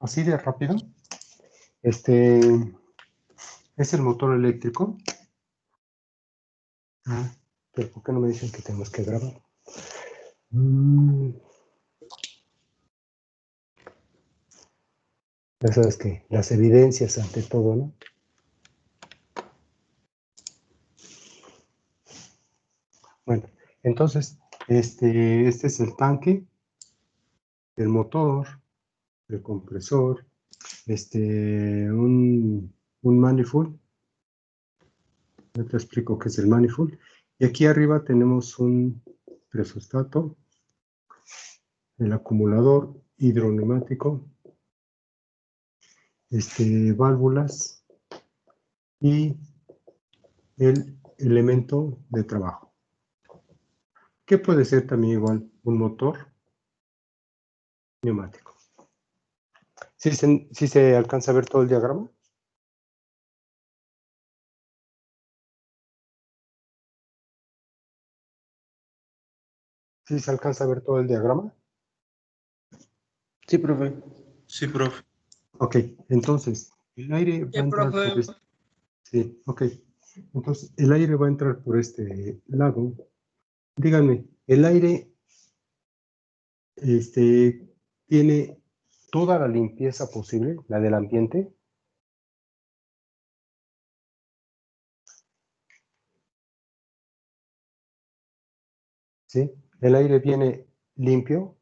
así de rápido. Este es el motor eléctrico. Pero ¿por qué no me dicen que tenemos que grabar? Ya sabes que las evidencias ante todo, ¿no? Bueno, entonces, este es el tanque, el motor, el compresor, un manifold. Ya te explico qué es el manifold. Y aquí arriba tenemos un presostato, el acumulador hidroneumático, válvulas y el elemento de trabajo. Que puede ser también igual un motor neumático. ¿Sí se alcanza a ver todo el diagrama? ¿Sí se alcanza a ver todo el diagrama? Sí, profe. Sí, profe. Ok, entonces, el aire va a entrar por este... Sí, ok. Entonces, el aire va a entrar por este lado. Díganme, ¿el aire tiene toda la limpieza posible, la del ambiente? ¿Sí? ¿El aire viene limpio?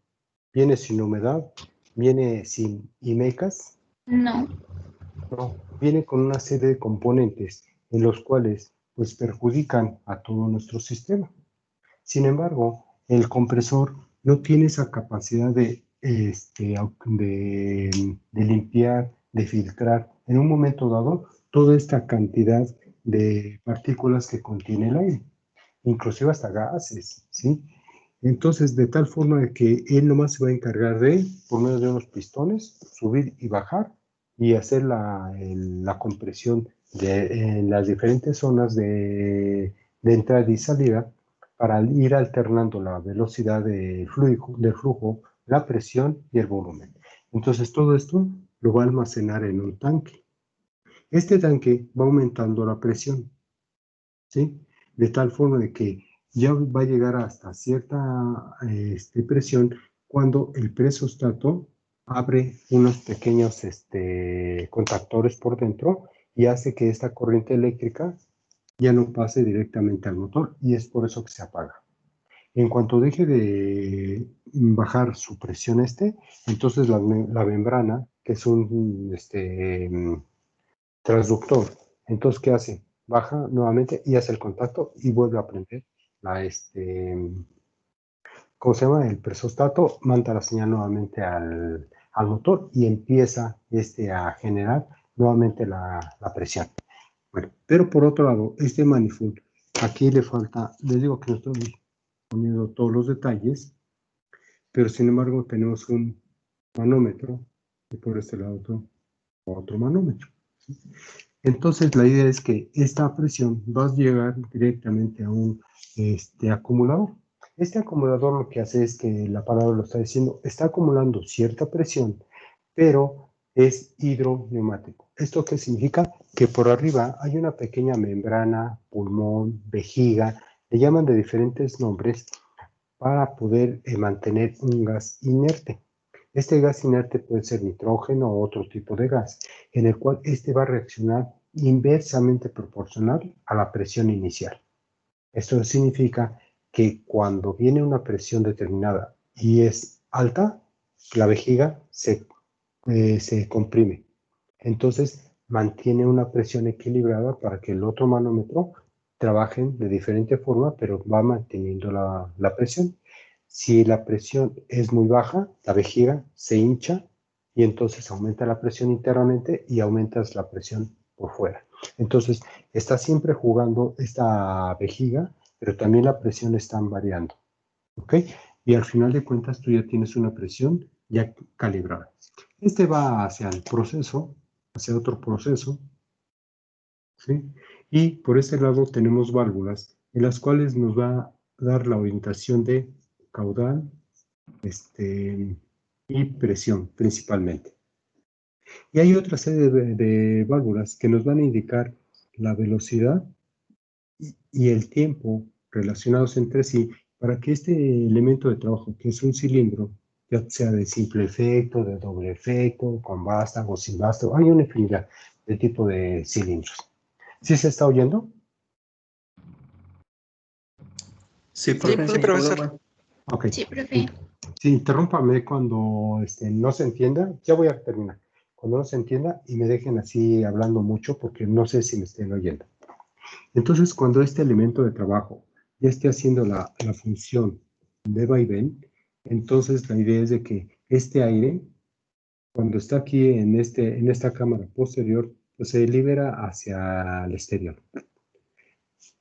¿Viene sin humedad? ¿Viene sin imecas? No. No, viene con una serie de componentes en los cuales pues perjudican a todo nuestro sistema. Sin embargo, el compresor no tiene esa capacidad de limpiar, de filtrar en un momento dado toda esta cantidad de partículas que contiene el aire, inclusive hasta gases, ¿sí? Entonces, de tal forma de que él nomás se va a encargar de, por medio de unos pistones, subir y bajar y hacer la compresión en las diferentes zonas de entrada y salida para ir alternando la velocidad del flujo, la presión y el volumen. Entonces, todo esto lo va a almacenar en un tanque. Este tanque va aumentando la presión, ¿sí? De tal forma de que ya va a llegar hasta cierta presión cuando el presostato abre unos pequeños contactores por dentro y hace que esta corriente eléctrica ya no pase directamente al motor y es por eso que se apaga. En cuanto deje de bajar su presión entonces la membrana, que es un transductor, entonces ¿qué hace? Baja nuevamente y hace el contacto y vuelve a prender ¿cómo se llama? El presostato, manda la señal nuevamente al motor y empieza a generar nuevamente la presión. Bueno, pero por otro lado, este manifold, aquí le falta, les digo que no estoy poniendo todos los detalles, pero sin embargo tenemos un manómetro y por este lado otro manómetro, ¿sí? Entonces la idea es que esta presión va a llegar directamente a un acumulador. Este acumulador lo que hace es que la palabra lo está diciendo, está acumulando cierta presión, pero es hidroneumático. ¿Esto qué significa? Que por arriba hay una pequeña membrana, pulmón, vejiga, le llaman de diferentes nombres para poder mantener un gas inerte. Este gas inerte puede ser nitrógeno o otro tipo de gas, en el cual va a reaccionar inversamente proporcional a la presión inicial. Esto significa que cuando viene una presión determinada y es alta, la vejiga se comprime. Entonces, mantiene una presión equilibrada para que el otro manómetro trabaje de diferente forma, pero va manteniendo la presión. Si la presión es muy baja, la vejiga se hincha y entonces aumenta la presión internamente y aumentas la presión por fuera. Entonces, está siempre jugando esta vejiga, pero también la presión está variando. ¿Ok? Y al final de cuentas tú ya tienes una presión ya calibrada. Va hacia el proceso, hacia otro proceso, ¿sí? Y por este lado tenemos válvulas en las cuales nos va a dar la orientación de caudal y presión principalmente. Y hay otra serie de válvulas que nos van a indicar la velocidad y el tiempo relacionados entre sí para que este elemento de trabajo, que es un cilindro, ya sea de simple efecto, de doble efecto, con vástago, sin vástago, hay una infinidad de tipo de cilindros. ¿Sí se está oyendo? Sí, Sí, profe, sin profesor. problema. Ok. Sí, profe. Sí, interrúmpame cuando no se entienda. Ya voy a terminar. Cuando no se entienda y me dejen así hablando mucho porque no sé si me estén oyendo. Entonces, cuando este elemento de trabajo ya esté haciendo la función de vaivén, entonces la idea es de que este aire, cuando está aquí en esta cámara posterior, pues se libera hacia el exterior.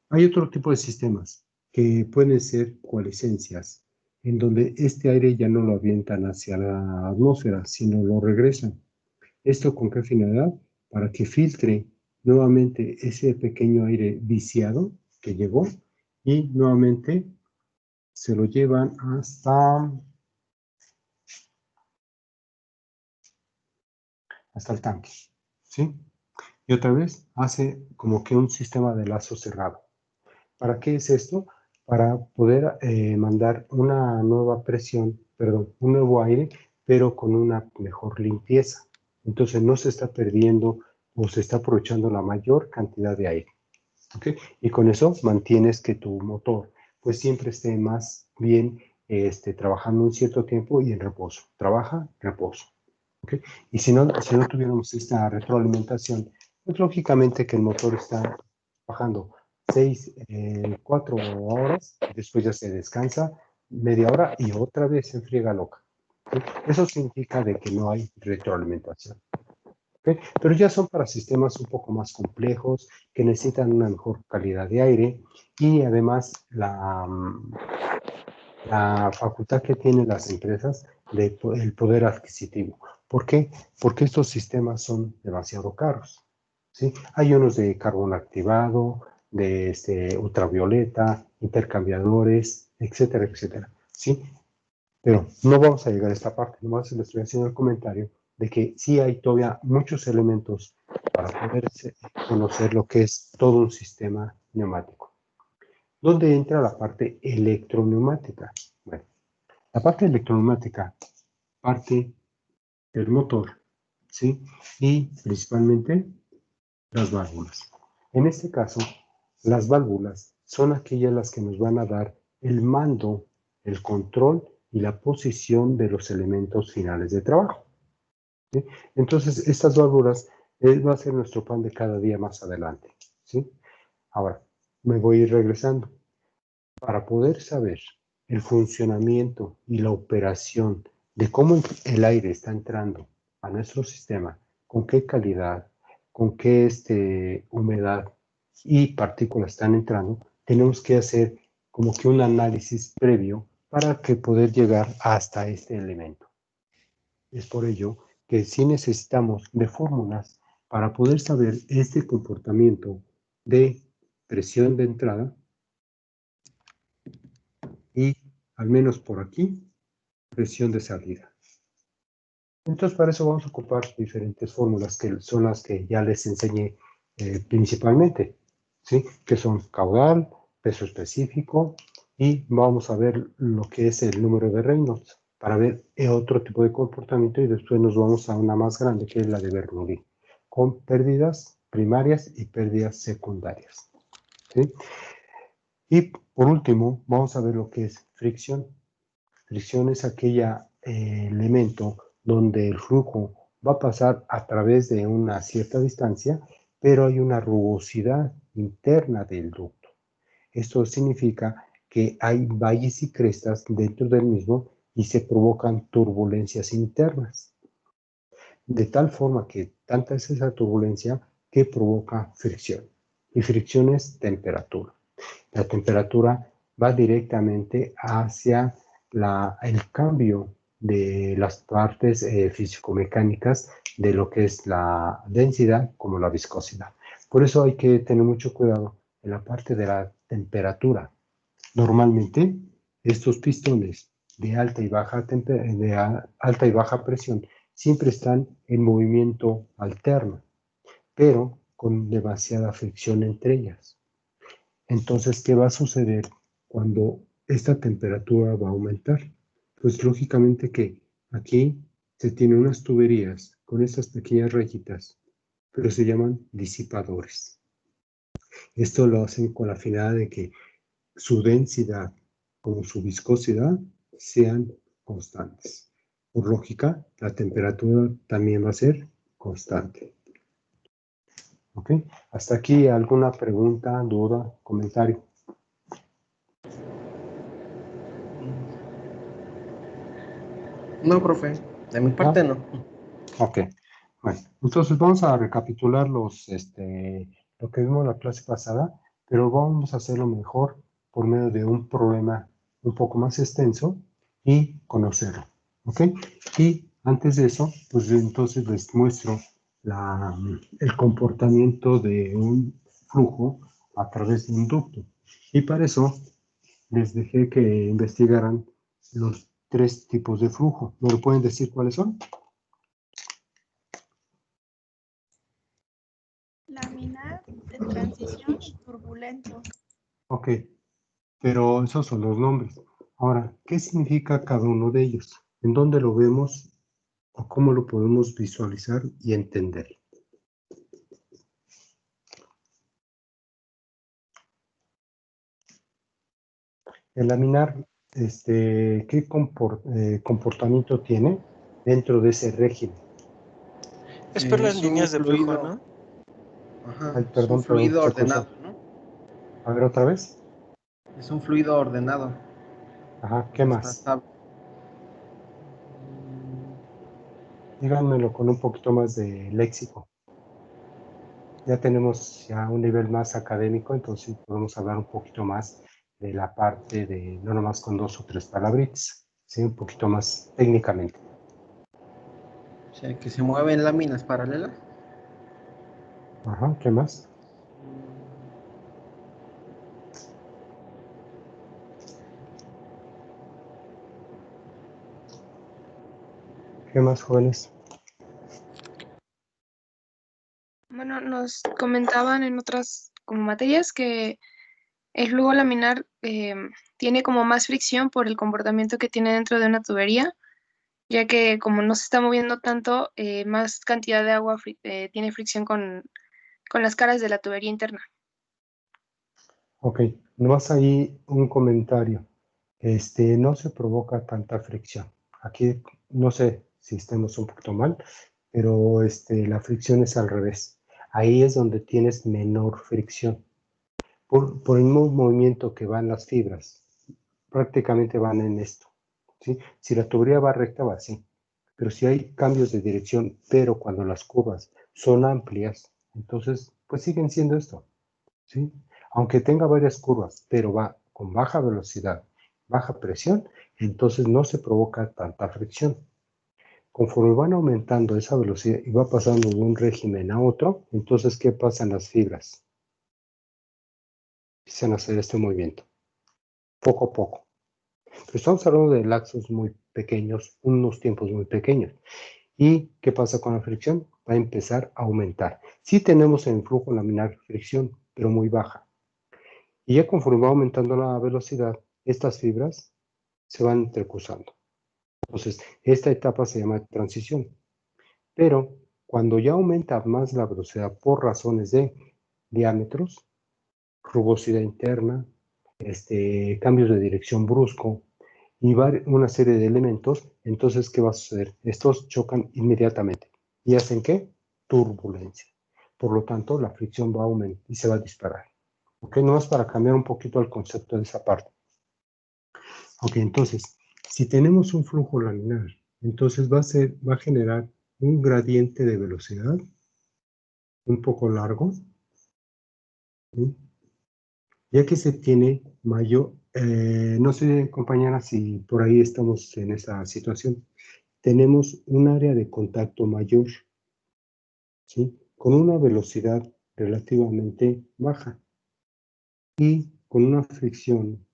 Hay otro tipo de sistemas que pueden ser coalescencias, en donde este aire ya no lo avientan hacia la atmósfera, sino lo regresan. ¿Esto con qué finalidad? Para que filtre nuevamente ese pequeño aire viciado que llegó y nuevamente se lo llevan hasta el tanque, ¿sí? Y otra vez hace como que un sistema de lazo cerrado. ¿Para qué es esto? Para poder mandar una nueva presión, perdón, un nuevo aire, pero con una mejor limpieza. Entonces no se está perdiendo o se está aprovechando la mayor cantidad de aire. ¿Okay? Y con eso mantienes que tu motor pues siempre esté más bien trabajando un cierto tiempo y en reposo. Trabaja, reposo. ¿Okay? Y si no tuviéramos esta retroalimentación, pues lógicamente que el motor está bajando 4 horas, después ya se descansa media hora y otra vez se enfriega loca. ¿Sí? Eso significa de que no hay retroalimentación. ¿Okay? Pero ya son para sistemas un poco más complejos, que necesitan una mejor calidad de aire y además la facultad que tienen las empresas de el poder adquisitivo. ¿Por qué? Porque estos sistemas son demasiado caros. ¿Sí? Hay unos de carbón activado, de ultravioleta, intercambiadores, etcétera, etcétera. ¿Sí? Pero no vamos a llegar a esta parte, nomás les estoy haciendo el comentario de que sí hay todavía muchos elementos para poder conocer lo que es todo un sistema neumático. ¿Dónde entra la parte electroneumática? Bueno, la parte electroneumática parte del motor, ¿sí? Y principalmente las válvulas. En este caso, las válvulas son aquellas las que nos van a dar el mando, el control y la posición de los elementos finales de trabajo. ¿Sí? Entonces, estas válvulas va a ser nuestro pan de cada día más adelante. ¿Sí? Ahora, me voy a ir regresando. Para poder saber el funcionamiento y la operación de cómo el aire está entrando a nuestro sistema, con qué calidad, con qué humedad y partículas están entrando, tenemos que hacer como que un análisis previo para que poder llegar hasta este elemento. Es por ello que sí necesitamos de fórmulas para poder saber este comportamiento de presión de entrada y, al menos por aquí, presión de salida. Entonces, para eso vamos a ocupar diferentes fórmulas que son las que ya les enseñé principalmente, ¿sí? Que son caudal, peso específico y vamos a ver lo que es el número de Reynolds para ver otro tipo de comportamiento y después nos vamos a una más grande que es la de Bernoulli, con pérdidas primarias y pérdidas secundarias, ¿sí? Y por último, vamos a ver lo que es fricción. Fricción es aquel elemento donde el flujo va a pasar a través de una cierta distancia, pero hay una rugosidad interna del ducto. Esto significa que hay valles y crestas dentro del mismo y se provocan turbulencias internas. De tal forma que tanta es esa turbulencia que provoca fricción. Y fricción es temperatura. La temperatura va directamente hacia el cambio de las partes físico-mecánicas de lo que es la densidad como la viscosidad. Por eso hay que tener mucho cuidado en la parte de la temperatura. Normalmente, estos pistones de alta y baja presión siempre están en movimiento alterno, pero con demasiada fricción entre ellas. Entonces, ¿qué va a suceder cuando esta temperatura va a aumentar? Pues lógicamente que aquí se tienen unas tuberías con estas pequeñas rayitas, pero se llaman disipadores. Esto lo hacen con la finalidad de que su densidad como su viscosidad sean constantes. Por lógica, la temperatura también va a ser constante. ¿Ok? Hasta aquí, ¿alguna pregunta, duda, comentario? No, profe, de mi parte no. Ok. Bueno, entonces vamos a recapitular lo que vimos en la clase pasada, pero vamos a hacerlo mejor por medio de un problema un poco más extenso y conocerlo. ¿Ok? Y antes de eso, pues entonces les muestro el comportamiento de un flujo a través de un ducto. Y para eso les dejé que investigaran los tres tipos de flujo. ¿Me lo pueden decir cuáles son? Laminar, de transición y turbulento. Ok, pero esos son los nombres. Ahora, ¿qué significa cada uno de ellos? ¿En dónde lo vemos o cómo lo podemos visualizar y entender? El laminar, ¿qué comportamiento tiene dentro de ese régimen? Es por las Es un líneas de flujo, fluido, ¿no? ajá, Ay, es un perdón, fluido se cruzó. ordenado, ¿no? A ver, otra vez. Es un fluido ordenado. Ajá, O ¿qué sea, está más? estable. Díganmelo con un poquito más de léxico. Ya tenemos ya un nivel más académico, entonces podemos hablar un poquito más de la parte de, no nomás con dos o tres palabritas, ¿sí? Un poquito más técnicamente. O sea, que se mueve en láminas paralelas. Ajá, ¿qué más? ¿Qué más, jóvenes? Bueno, nos comentaban en otras como materias que el flujo laminar tiene como más fricción por el comportamiento que tiene dentro de una tubería, ya que como no se está moviendo tanto, más cantidad de agua tiene fricción con las caras de la tubería interna. Ok, nomás ahí un comentario. No se provoca tanta fricción. Aquí no sé si estemos un poquito mal, pero la fricción es al revés. Ahí es donde tienes menor fricción. Por el mismo movimiento que van las fibras, prácticamente van en esto, ¿sí? Si la tubería va recta, va así. Pero si hay cambios de dirección, pero cuando las curvas son amplias, entonces, pues siguen siendo esto, ¿sí? Aunque tenga varias curvas, pero va con baja velocidad, baja presión, entonces no se provoca tanta fricción. Conforme van aumentando esa velocidad y va pasando de un régimen a otro, entonces, ¿qué pasa en las fibras? Empiezan a hacer este movimiento, poco a poco. Pero estamos hablando de lapsos muy pequeños, unos tiempos muy pequeños. ¿Y qué pasa con la fricción? Va a empezar a aumentar. Sí tenemos en el flujo laminar fricción, pero muy baja. Y ya conforme va aumentando la velocidad, estas fibras se van entrecruzando. Entonces, esta etapa se llama transición. Pero cuando ya aumenta más la velocidad por razones de diámetros, rugosidad interna, cambios de dirección brusco y una serie de elementos, entonces, ¿qué va a suceder? Estos chocan inmediatamente. ¿Y hacen qué? Turbulencia. Por lo tanto, la fricción va a aumentar y se va a disparar. ¿Ok? Nomás para cambiar un poquito el concepto de esa parte. Ok, entonces, si tenemos un flujo laminar, entonces va a generar un gradiente de velocidad un poco largo, ¿sí? Ya que se tiene mayor, no sé, compañera, si por ahí estamos en esa situación, tenemos un área de contacto mayor, ¿sí? Con una velocidad relativamente baja y con una fricción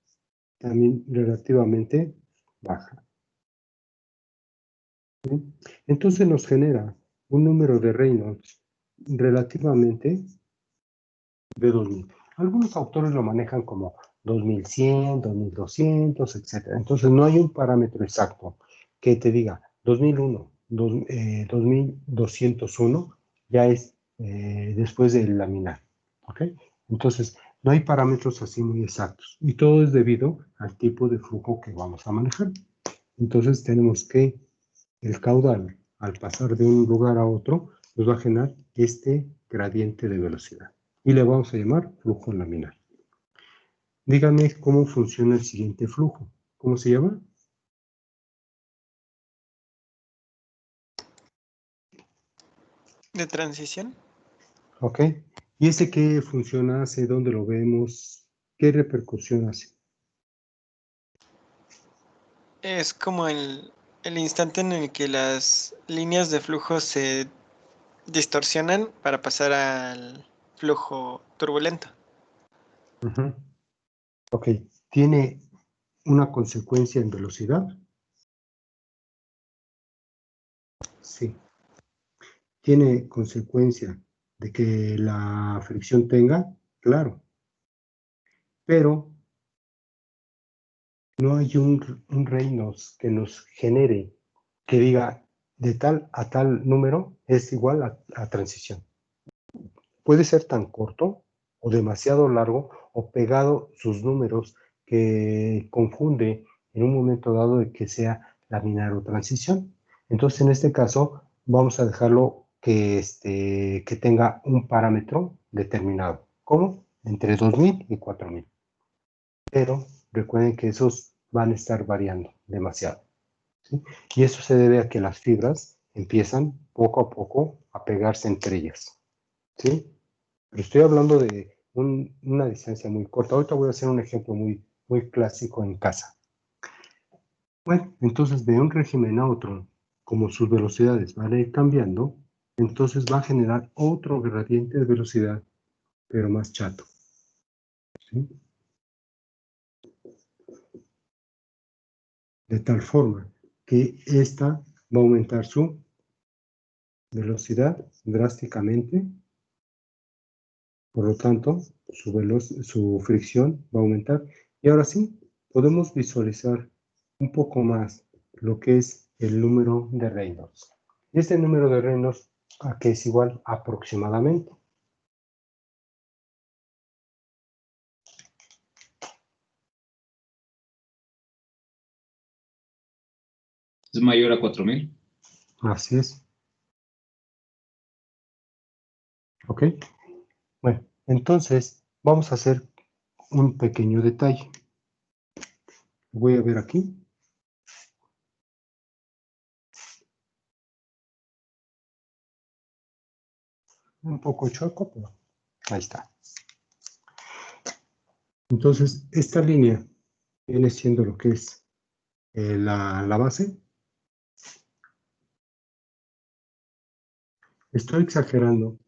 también relativamente baja. ¿Sí? Entonces nos genera un número de Reynolds relativamente de 2000. Algunos autores lo manejan como 2100, 2200, etc. Entonces no hay un parámetro exacto que te diga 2001, 2201 ya es después del laminar. ¿Ok? Entonces no hay parámetros así muy exactos y todo es debido al tipo de flujo que vamos a manejar. Entonces tenemos que el caudal al pasar de un lugar a otro nos va a generar este gradiente de velocidad y le vamos a llamar flujo laminar. Díganme cómo funciona el siguiente flujo. ¿Cómo se llama? ¿De transición? Ok. ¿Y ese qué función hace? ¿Dónde lo vemos? ¿Qué repercusión hace? Es como el instante en el que las líneas de flujo se distorsionan para pasar al flujo turbulento. Uh-huh. Ok. ¿Tiene una consecuencia en velocidad? Sí. ¿Tiene consecuencia de que la fricción tenga? Claro. Pero no hay un Reynolds que nos genere, que diga de tal a tal número es igual a transición. Puede ser tan corto o demasiado largo o pegado sus números que confunde en un momento dado de que sea laminar o transición. Entonces, en este caso, vamos a dejarlo que tenga un parámetro determinado. ¿Cómo? Entre 2000 y 4000. Pero recuerden que esos van a estar variando demasiado, ¿sí? Y eso se debe a que las fibras empiezan poco a poco a pegarse entre ellas, ¿sí? Pero estoy hablando de una distancia muy corta. Ahorita voy a hacer un ejemplo muy clásico en casa. Bueno, entonces de un régimen a otro, como sus velocidades van a ir cambiando, entonces va a generar otro gradiente de velocidad, pero más chato, ¿sí? De tal forma que esta va a aumentar su velocidad drásticamente, por lo tanto, su fricción va a aumentar. Y ahora sí, podemos visualizar un poco más lo que es el número de Reynolds. Este número de Reynolds, ¿a qué es igual? Aproximadamente. Es mayor a 4000. Así es. ¿Ok? Bueno, entonces vamos a hacer un pequeño detalle. Voy a ver aquí. Un poco chueco, pero ahí está. Entonces, esta línea viene siendo lo que es la base. Estoy exagerando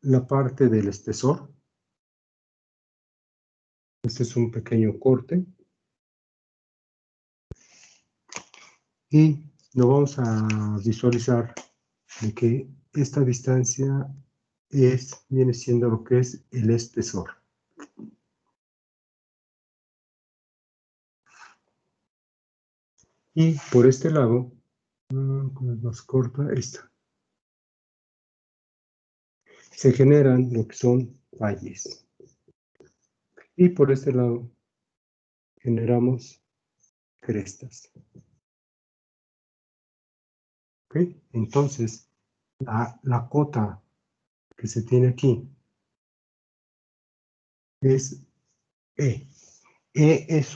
la parte del espesor. Este es un pequeño corte. Y lo vamos a visualizar de que esta distancia viene siendo lo que es el espesor. Y por este lado, más corta esta, se generan lo que son valles. Y por este lado generamos crestas. ¿Ok? Entonces, la cota que se tiene aquí es E. E es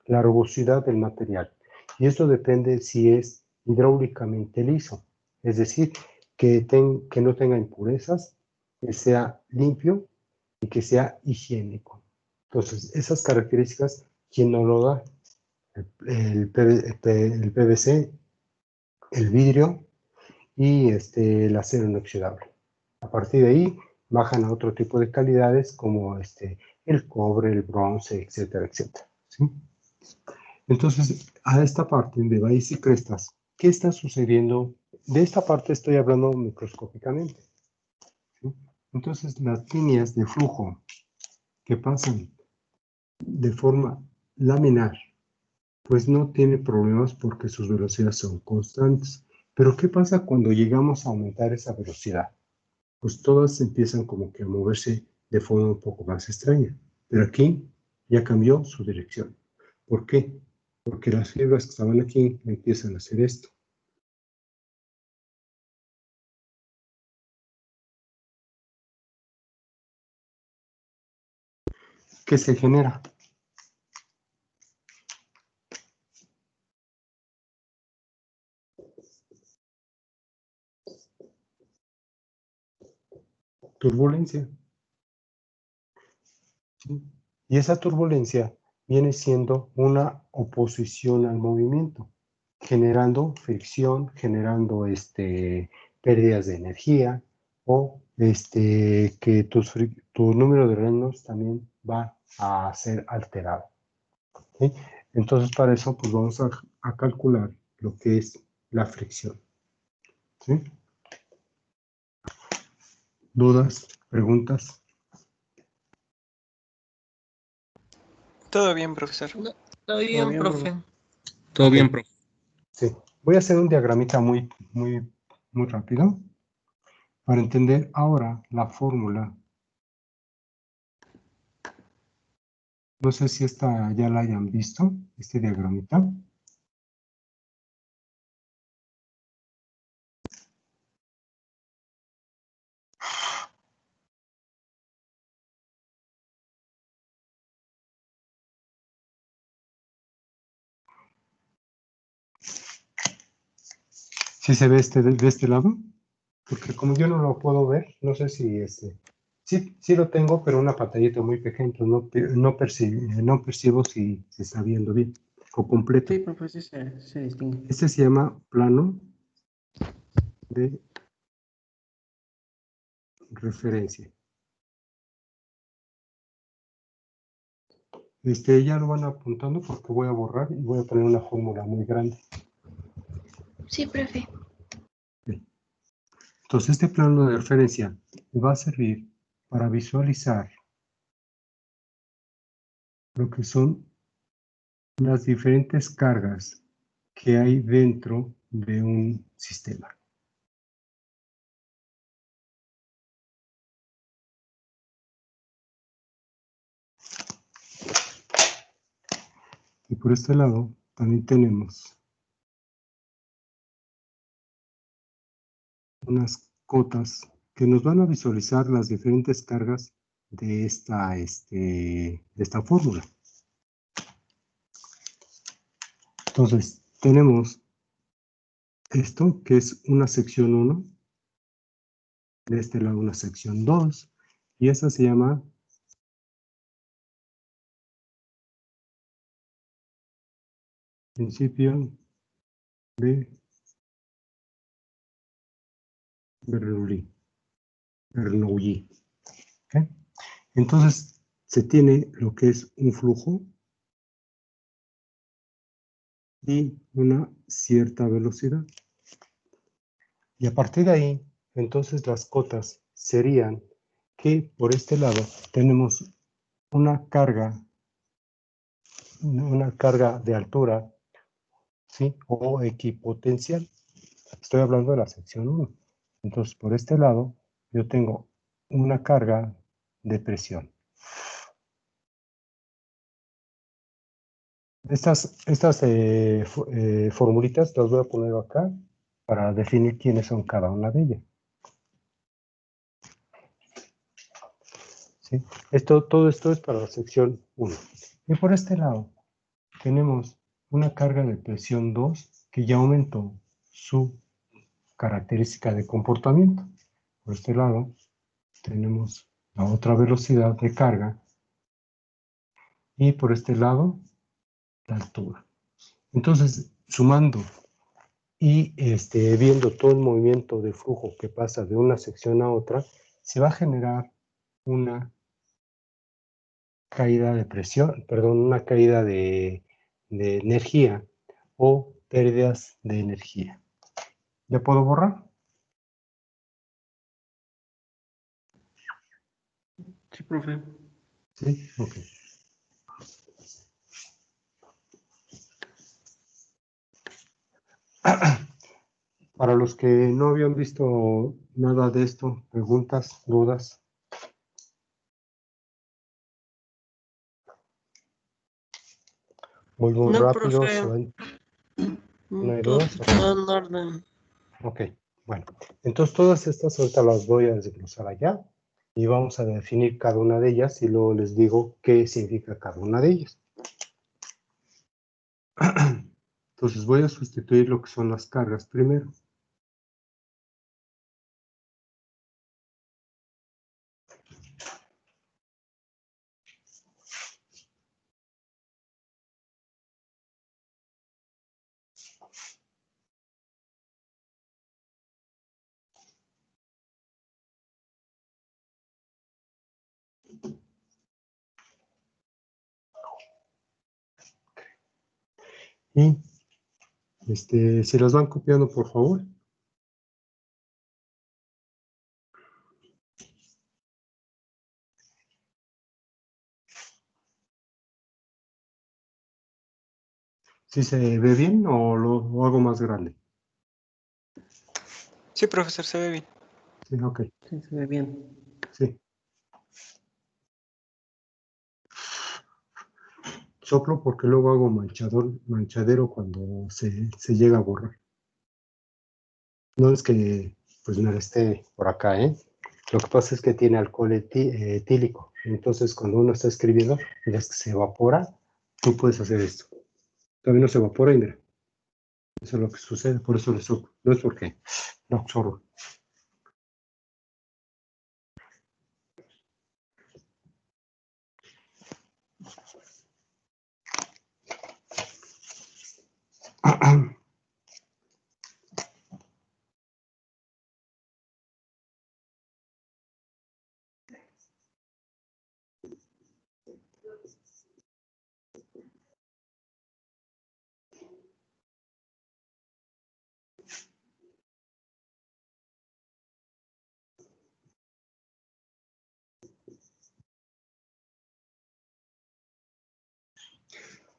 la rugosidad del material. Y esto depende si es hidráulicamente liso, es decir, que no tenga impurezas, que sea limpio y que sea higiénico. Entonces, esas características, ¿quién nos lo da? El PVC, el vidrio y el acero inoxidable. A partir de ahí bajan a otro tipo de calidades como el cobre, el bronce, etcétera, etcétera. ¿Sí? Entonces, a esta parte de valles y crestas, ¿qué está sucediendo? De esta parte estoy hablando microscópicamente. ¿Sí? Entonces, las líneas de flujo que pasan de forma laminar, pues no tiene problemas porque sus velocidades son constantes. Pero ¿qué pasa cuando llegamos a aumentar esa velocidad? Pues todas empiezan como que a moverse de forma un poco más extraña. Pero aquí ya cambió su dirección. ¿Por qué? Porque las fibras que estaban aquí empiezan a hacer esto. ¿Qué se genera? Turbulencia. ¿Sí? Y esa turbulencia viene siendo una oposición al movimiento, generando fricción, generando pérdidas de energía o que tu número de reinos también va a ser alterado. ¿Sí? Entonces, para eso, pues vamos a calcular lo que es la fricción. ¿Sí? ¿Dudas? ¿Preguntas? Todo bien, profesor. Todo Todo bien, bien, profe. Todo Ok. bien, profe. Sí. Voy a hacer un diagramita muy rápido para entender ahora la fórmula. No sé si esta ya la hayan visto, este diagramita. ¿Sí se ve de este lado? Porque como yo no lo puedo ver, no sé si sí lo tengo, pero una pantallita muy pequeña, entonces no percibo si se está viendo bien o completo. Sí, profe, sí se distingue. Este se llama plano de referencia. Ya lo van apuntando porque voy a borrar y voy a poner una fórmula muy grande. Sí, profe. Entonces, este plano de referencia me va a servir para visualizar lo que son las diferentes cargas que hay dentro de un sistema. Y por este lado también tenemos unas cotas que nos van a visualizar las diferentes cargas de esta fórmula. Entonces, tenemos esto que es una sección 1, de este lado una sección 2, y esa se llama principio de Bernoulli. ¿Okay? Entonces, se tiene lo que es un flujo y una cierta velocidad. Y a partir de ahí, entonces las cotas serían que por este lado tenemos una carga de altura, ¿sí? O equipotencial. Estoy hablando de la sección 1. Entonces, por este lado, yo tengo una carga de presión. Estas formulitas las voy a poner acá para definir quiénes son cada una de ellas. ¿Sí? Todo esto es para la sección 1. Y por este lado tenemos una carga de presión 2 que ya aumentó su característica de comportamiento. Por este lado tenemos la otra velocidad de carga y por este lado la altura. Entonces, sumando y viendo todo el movimiento de flujo que pasa de una sección a otra, se va a generar una caída de presión, perdón, una caída de energía o pérdidas de energía. ¿Ya puedo borrar? Sí, profe. Sí, ok. Para los que no habían visto nada de esto, preguntas, dudas. Voy muy No, rápido. profe. ¿No hay Todo dudas? está en orden. Ok, bueno. Entonces todas estas ahorita las voy a desglosar allá y vamos a definir cada una de ellas y luego les digo qué significa cada una de ellas. Entonces voy a sustituir lo que son las cargas primero. Y si las van copiando, por favor. ¿Sí se ve bien o lo hago más grande? Sí, profesor, se ve bien. Sí, ok. Sí, se ve bien. Sí. Soplo porque luego hago manchadero cuando se llega a borrar. No es que pues me esté por acá, ¿eh? Lo que pasa es que tiene alcohol etílico. Entonces, cuando uno está escribiendo, ves que se evapora, tú puedes hacer esto. También no se evapora y mira. Eso es lo que sucede, por eso le soplo. No es porque no absorbo.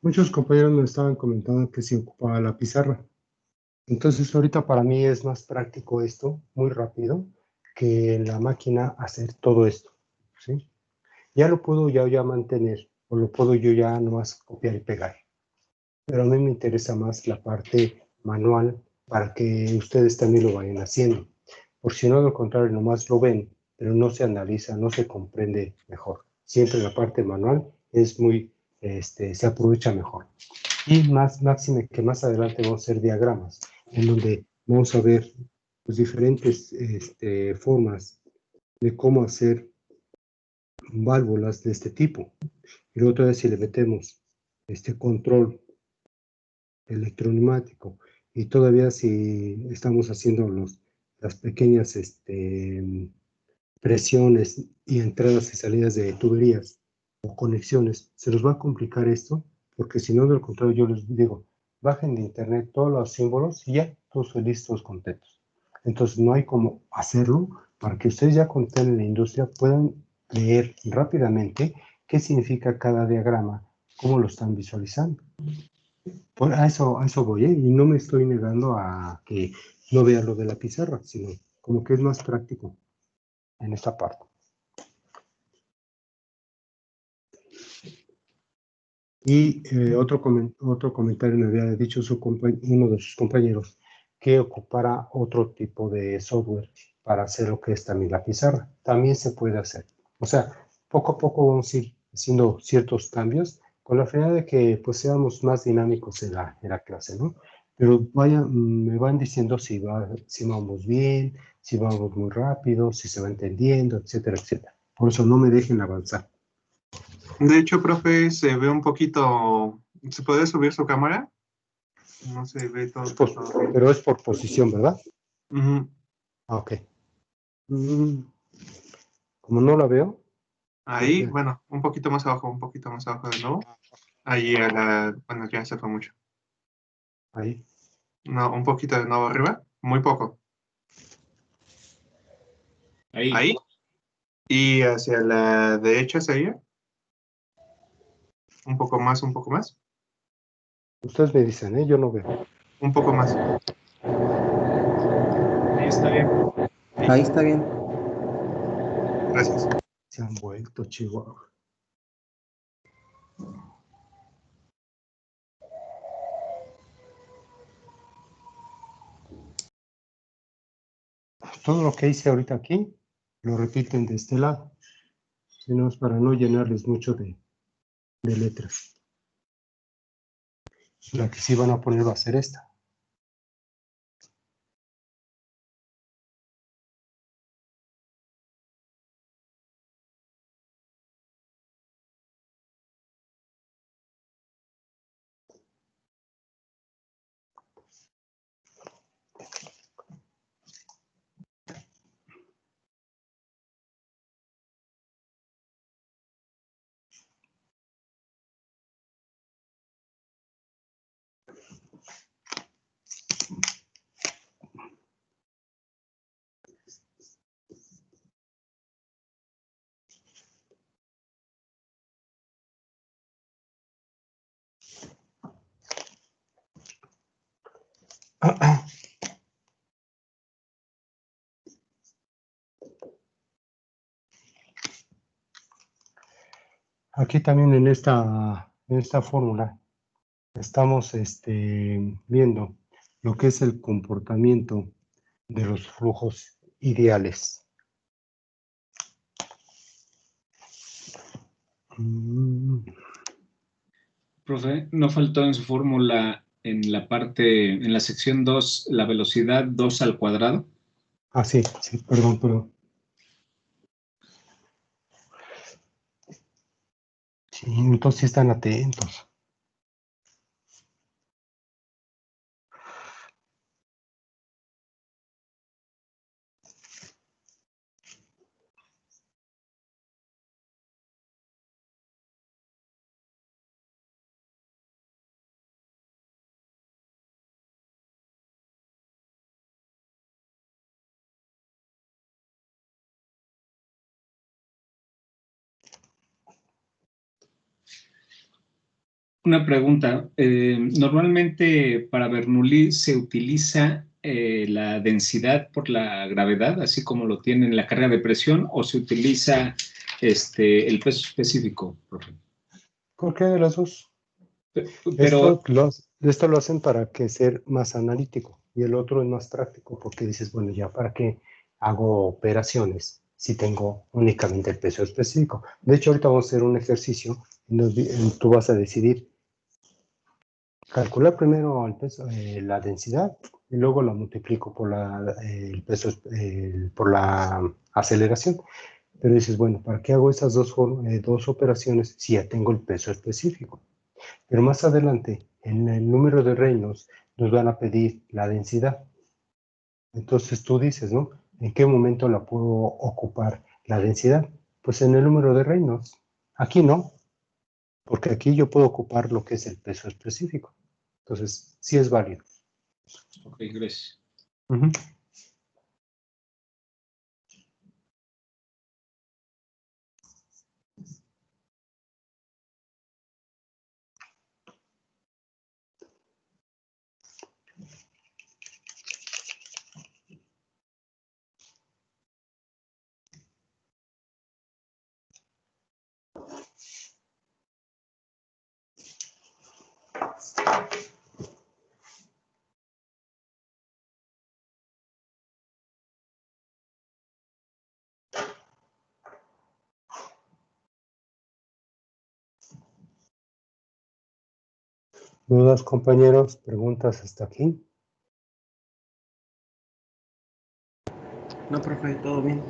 Muchos compañeros me estaban comentando que se ocupaba la pizarra. Entonces, ahorita para mí es más práctico esto, muy rápido, que en la máquina hacer todo esto, ¿sí? Ya lo puedo ya mantener, o lo puedo yo ya nomás copiar y pegar. Pero a mí me interesa más la parte manual para que ustedes también lo vayan haciendo. Por si no, de lo contrario, nomás lo ven, pero no se analiza, no se comprende mejor. Siempre la parte manual es muy, se aprovecha mejor. Y máxime que más adelante vamos a hacer diagramas, en donde vamos a ver pues, diferentes formas de cómo hacer válvulas de este tipo. Y luego todavía si le metemos este control electroneumático y todavía si estamos haciendo las pequeñas presiones y entradas y salidas de tuberías o conexiones, se nos va a complicar esto, porque si no, del contrario, yo les digo, bajen de internet todos los símbolos y ya, todos felices, todos contentos. Entonces, no hay como hacerlo para que ustedes ya cuando estén en la industria puedan leer rápidamente qué significa cada diagrama, cómo lo están visualizando. Bueno, a eso voy, ¿eh? Y no me estoy negando a que no vea lo de la pizarra, sino como que es más práctico en esta parte. Y otro comentario me había dicho uno de sus compañeros que ocupara otro tipo de software para hacer lo que es también la pizarra. También se puede hacer. O sea, poco a poco vamos a ir haciendo ciertos cambios con la finalidad de que pues seamos más dinámicos en la clase, ¿no? Pero me van diciendo si vamos bien, si vamos muy rápido, si se va entendiendo, etcétera, etcétera. Por eso no me dejen avanzar. De hecho, profe, se ve un poquito... ¿Se puede subir su cámara? No se ve todo. Pero es por posición, ¿verdad? Uh-huh. Ok. Como no la veo. Ahí, Ok. bueno, un poquito más abajo de nuevo. Ahí, bueno, ya se fue mucho. Ahí. No, un poquito de nuevo arriba. Muy poco. Ahí. Ahí. Y hacia la derecha sería. Un poco más, un poco más. Ustedes me dicen, ¿eh? Yo no veo. Un poco más. Ahí está bien. Ahí está bien. Gracias. Se han vuelto, Chihuahua. Todo lo que hice ahorita aquí, lo repiten de este lado. Tenemos para no llenarles mucho de letras. La que sí van a poner va a ser esta. Aquí también en esta fórmula estamos viendo lo que es el comportamiento de los flujos ideales. Profe, ¿no faltó en su fórmula en la parte, en la sección 2, la velocidad 2 al cuadrado? Ah, sí, perdón. Sí, entonces sí están atentos. Una pregunta. Normalmente para Bernoulli se utiliza la densidad por la gravedad, así como lo tiene en la carga de presión, o se utiliza el peso específico, profe. ¿Por qué de las dos? Pero, Esto lo hacen para que ser más analítico y el otro es más práctico porque dices, bueno, ya para qué hago operaciones si tengo únicamente el peso específico. De hecho, ahorita vamos a hacer un ejercicio en donde tú vas a decidir calcular primero el peso, la densidad y luego la multiplico por el peso, por la aceleración. Pero dices, bueno, ¿para qué hago esas dos operaciones si ya tengo el peso específico? Pero más adelante, en el número de Reynolds, nos van a pedir la densidad. Entonces tú dices, ¿no? ¿En qué momento la puedo ocupar la densidad? Pues en el número de Reynolds. Aquí no, porque aquí yo puedo ocupar lo que es el peso específico. Entonces, sí es válido. ok, gracias. Uh-huh. ¿Dudas, compañeros? ¿Preguntas hasta aquí? No, profe, todo bien.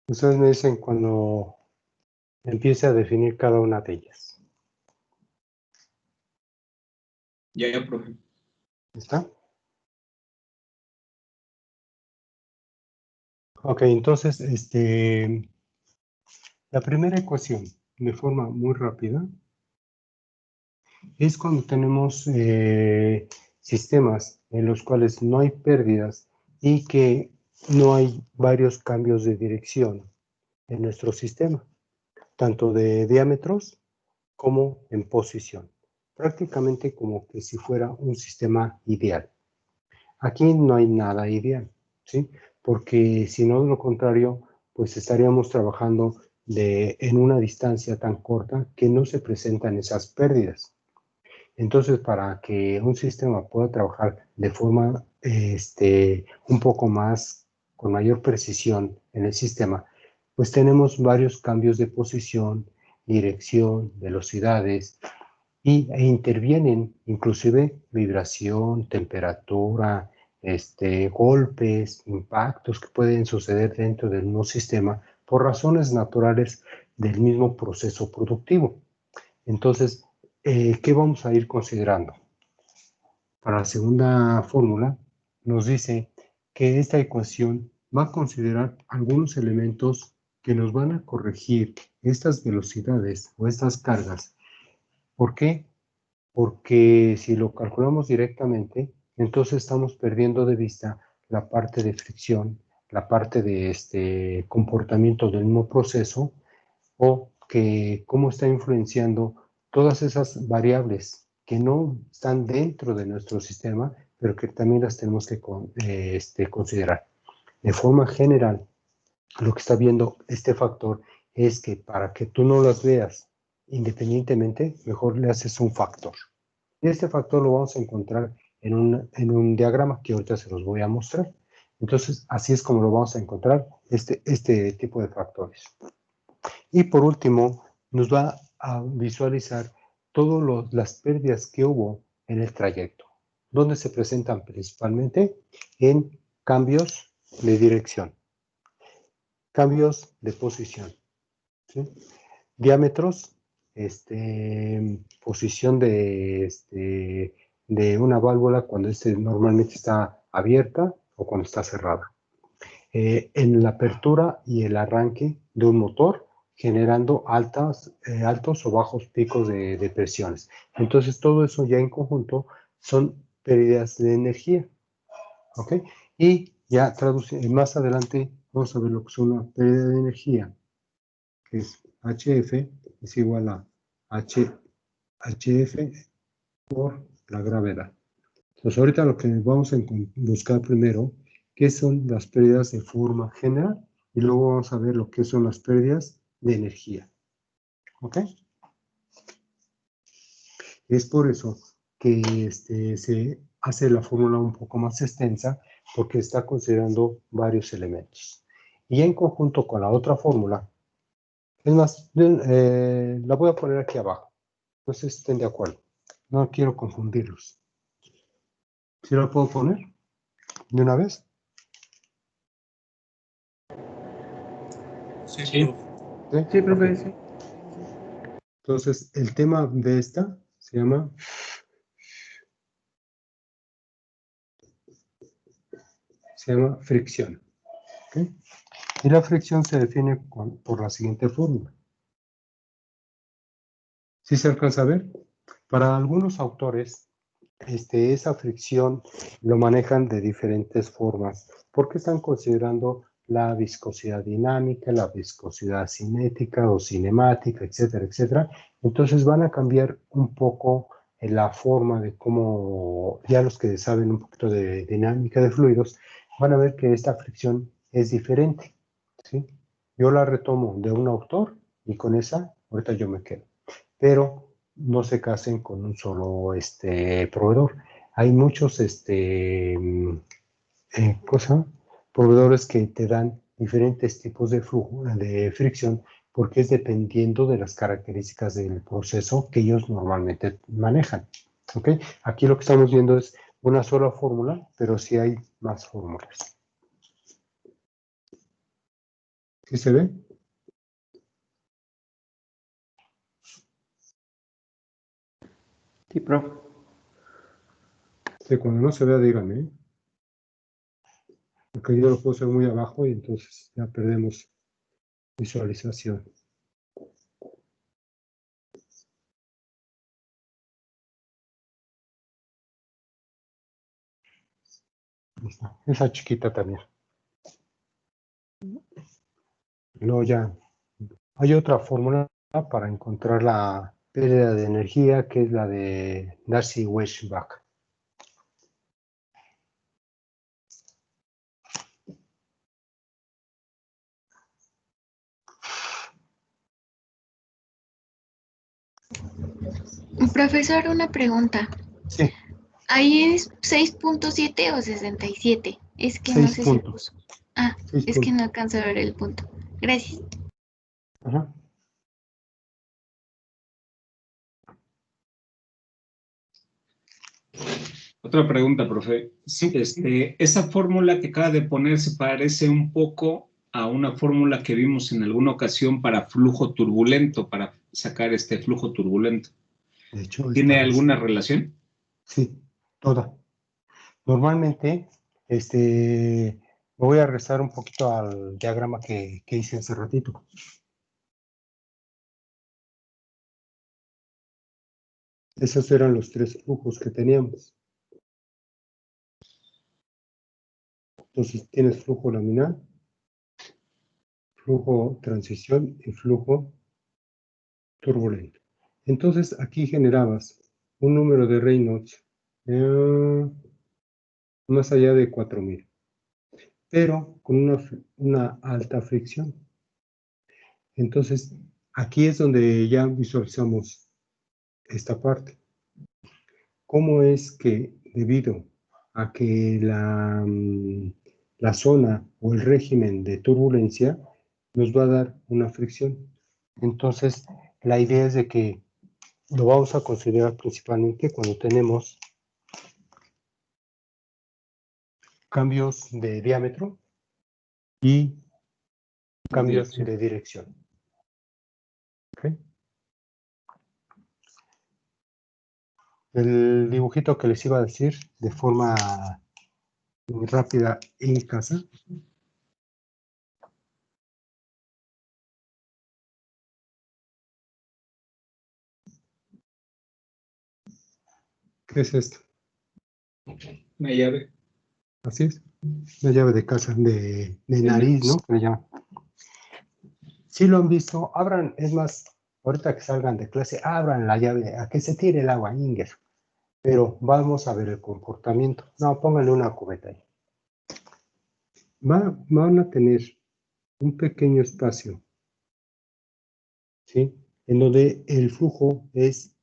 Ustedes me dicen cuando empiece a definir cada una de ellas. Ya, profe. ¿Está? Ok, entonces, la primera ecuación, de forma muy rápida, es cuando tenemos sistemas en los cuales no hay pérdidas y que no hay varios cambios de dirección en nuestro sistema, tanto de diámetros como en posición, prácticamente como que si fuera un sistema ideal. Aquí no hay nada ideal, ¿sí? Porque si no, de lo contrario, pues estaríamos trabajando en una distancia tan corta que no se presentan esas pérdidas. Entonces, para que un sistema pueda trabajar de forma un poco más, con mayor precisión en el sistema, pues tenemos varios cambios de posición, dirección, velocidades, e intervienen inclusive vibración, temperatura, golpes, impactos que pueden suceder dentro del mismo sistema por razones naturales del mismo proceso productivo. Entonces, ¿qué vamos a ir considerando? Para la segunda fórmula, nos dice que esta ecuación va a considerar algunos elementos que nos van a corregir estas velocidades o estas cargas. ¿Por qué? Porque si lo calculamos directamente, entonces estamos perdiendo de vista la parte de fricción, la parte de comportamiento del mismo proceso, o que cómo está influenciando todas esas variables que no están dentro de nuestro sistema, pero que también las tenemos que considerar. De forma general, lo que está viendo este factor es que para que tú no las veas independientemente, mejor le haces un factor. Y este factor lo vamos a encontrar en un diagrama que ahorita se los voy a mostrar. Entonces, así es como lo vamos a encontrar, este tipo de factores. Y por último, nos va a visualizar todas las pérdidas que hubo en el trayecto, donde se presentan principalmente en cambios de dirección, cambios de posición, ¿sí? Diámetros, posición de una válvula cuando normalmente está abierta o cuando está cerrada. En la apertura y el arranque de un motor, generando altos o bajos picos de presiones. Entonces, todo eso ya en conjunto son pérdidas de energía. ¿Ok? Y ya más adelante vamos a ver lo que es una pérdida de energía, que es HF es igual a HF por la gravedad. Entonces, ahorita lo que vamos a buscar primero, qué son las pérdidas de forma general, y luego vamos a ver lo que son las pérdidas de energía. ¿Ok? Es por eso que se hace la fórmula un poco más extensa, porque está considerando varios elementos. Y en conjunto con la otra fórmula, es más, la voy a poner aquí abajo. Entonces estén de acuerdo. No quiero confundirlos. ¿Sí la puedo poner de una vez? Sí. ¿Sí? Sí, profe, sí. Entonces, el tema de esta se llama fricción. ¿Okay? Y la fricción se define por la siguiente fórmula. ¿Sí se alcanza a ver? Para algunos autores, esa fricción lo manejan de diferentes formas, porque están considerando la viscosidad dinámica, la viscosidad cinética o cinemática, etcétera, etcétera. Entonces van a cambiar un poco la forma de cómo, ya los que saben un poquito de dinámica de fluidos, van a ver que esta fricción es diferente, ¿sí? Yo la retomo de un autor y con esa, ahorita yo me quedo. Pero no se casen con un solo proveedor. Hay muchos proveedores que te dan diferentes tipos de flujo, de fricción, porque es dependiendo de las características del proceso que ellos normalmente manejan. ¿Ok? Aquí lo que estamos viendo es una sola fórmula, pero sí hay más fórmulas. ¿Sí se ve? Sí, profe. Sí, cuando no se vea, díganme, ¿eh? Porque yo lo puedo hacer muy abajo y entonces ya perdemos visualización. Ahí está. Esa chiquita también. Luego ya hay otra fórmula para encontrar la pérdida de energía, que es la de Darcy-Weisbach. Profesor, una pregunta. Sí, ¿Ahí es 6.7 o 67? Es que no 6 sé si puntos. puso. Ah, 6 es que puntos. no alcanzo a ver el punto. Gracias. Ajá. Otra pregunta, profe. Sí. Esa fórmula que acaba de poner se parece un poco a una fórmula que vimos en alguna ocasión para flujo turbulento, para sacar este flujo turbulento. De hecho, ¿Tiene esta alguna relación? sí, toda. Normalmente, me voy a regresar un poquito al diagrama que hice hace ratito. Esos eran los tres flujos que teníamos. Entonces, tienes flujo laminar, flujo transición y flujo turbulento. Entonces, aquí generabas un número de Reynolds más allá de 4000, pero con una alta fricción. Entonces, aquí es donde ya visualizamos esta parte. ¿Cómo es que debido a que la zona o el régimen de turbulencia nos va a dar una fricción? Entonces, la idea es de que lo vamos a considerar principalmente cuando tenemos cambios de diámetro y cambios de dirección. ¿Okay? El dibujito que les iba a decir de forma rápida en casa. ¿Qué es esto? Una llave. Así es. Una llave de casa, de nariz, ¿no? Que le llaman. Si lo han visto, abran, es más, ahorita que salgan de clase, abran la llave a que se tire el agua, Inger. Pero vamos a ver el comportamiento. No, pónganle una cubeta ahí. Van a tener un pequeño espacio, ¿sí? En donde el flujo es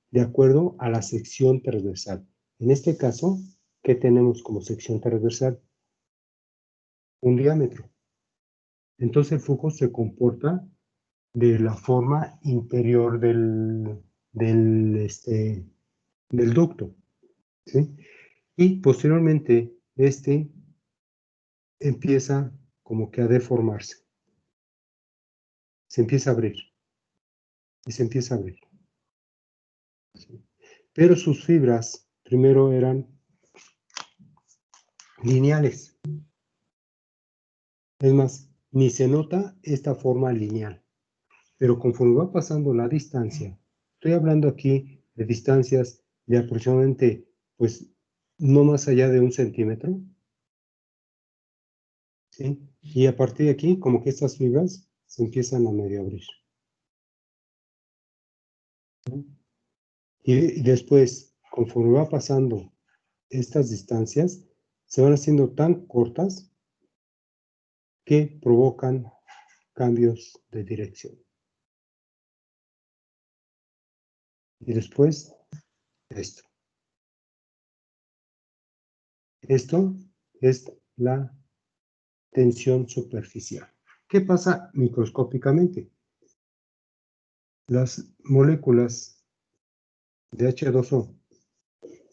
de acuerdo a la sección transversal. En este caso, ¿qué tenemos como sección transversal? Un diámetro. Entonces el flujo se comporta de la forma interior del ducto, ¿sí? Y posteriormente empieza como que a deformarse. Se empieza a abrir. Y se empieza a abrir. ¿Sí? Pero sus fibras primero eran lineales. Es más, ni se nota esta forma lineal. Pero conforme va pasando la distancia, estoy hablando aquí de distancias de aproximadamente, pues, no más allá de 1 centímetro, ¿sí? Y a partir de aquí, como que estas fibras se empiezan a medio abrir. ¿Sí? Y después, conforme va pasando estas distancias, se van haciendo tan cortas que provocan cambios de dirección. Y después, esto. Esto es la tensión superficial. ¿Qué pasa microscópicamente? Las moléculas de H2O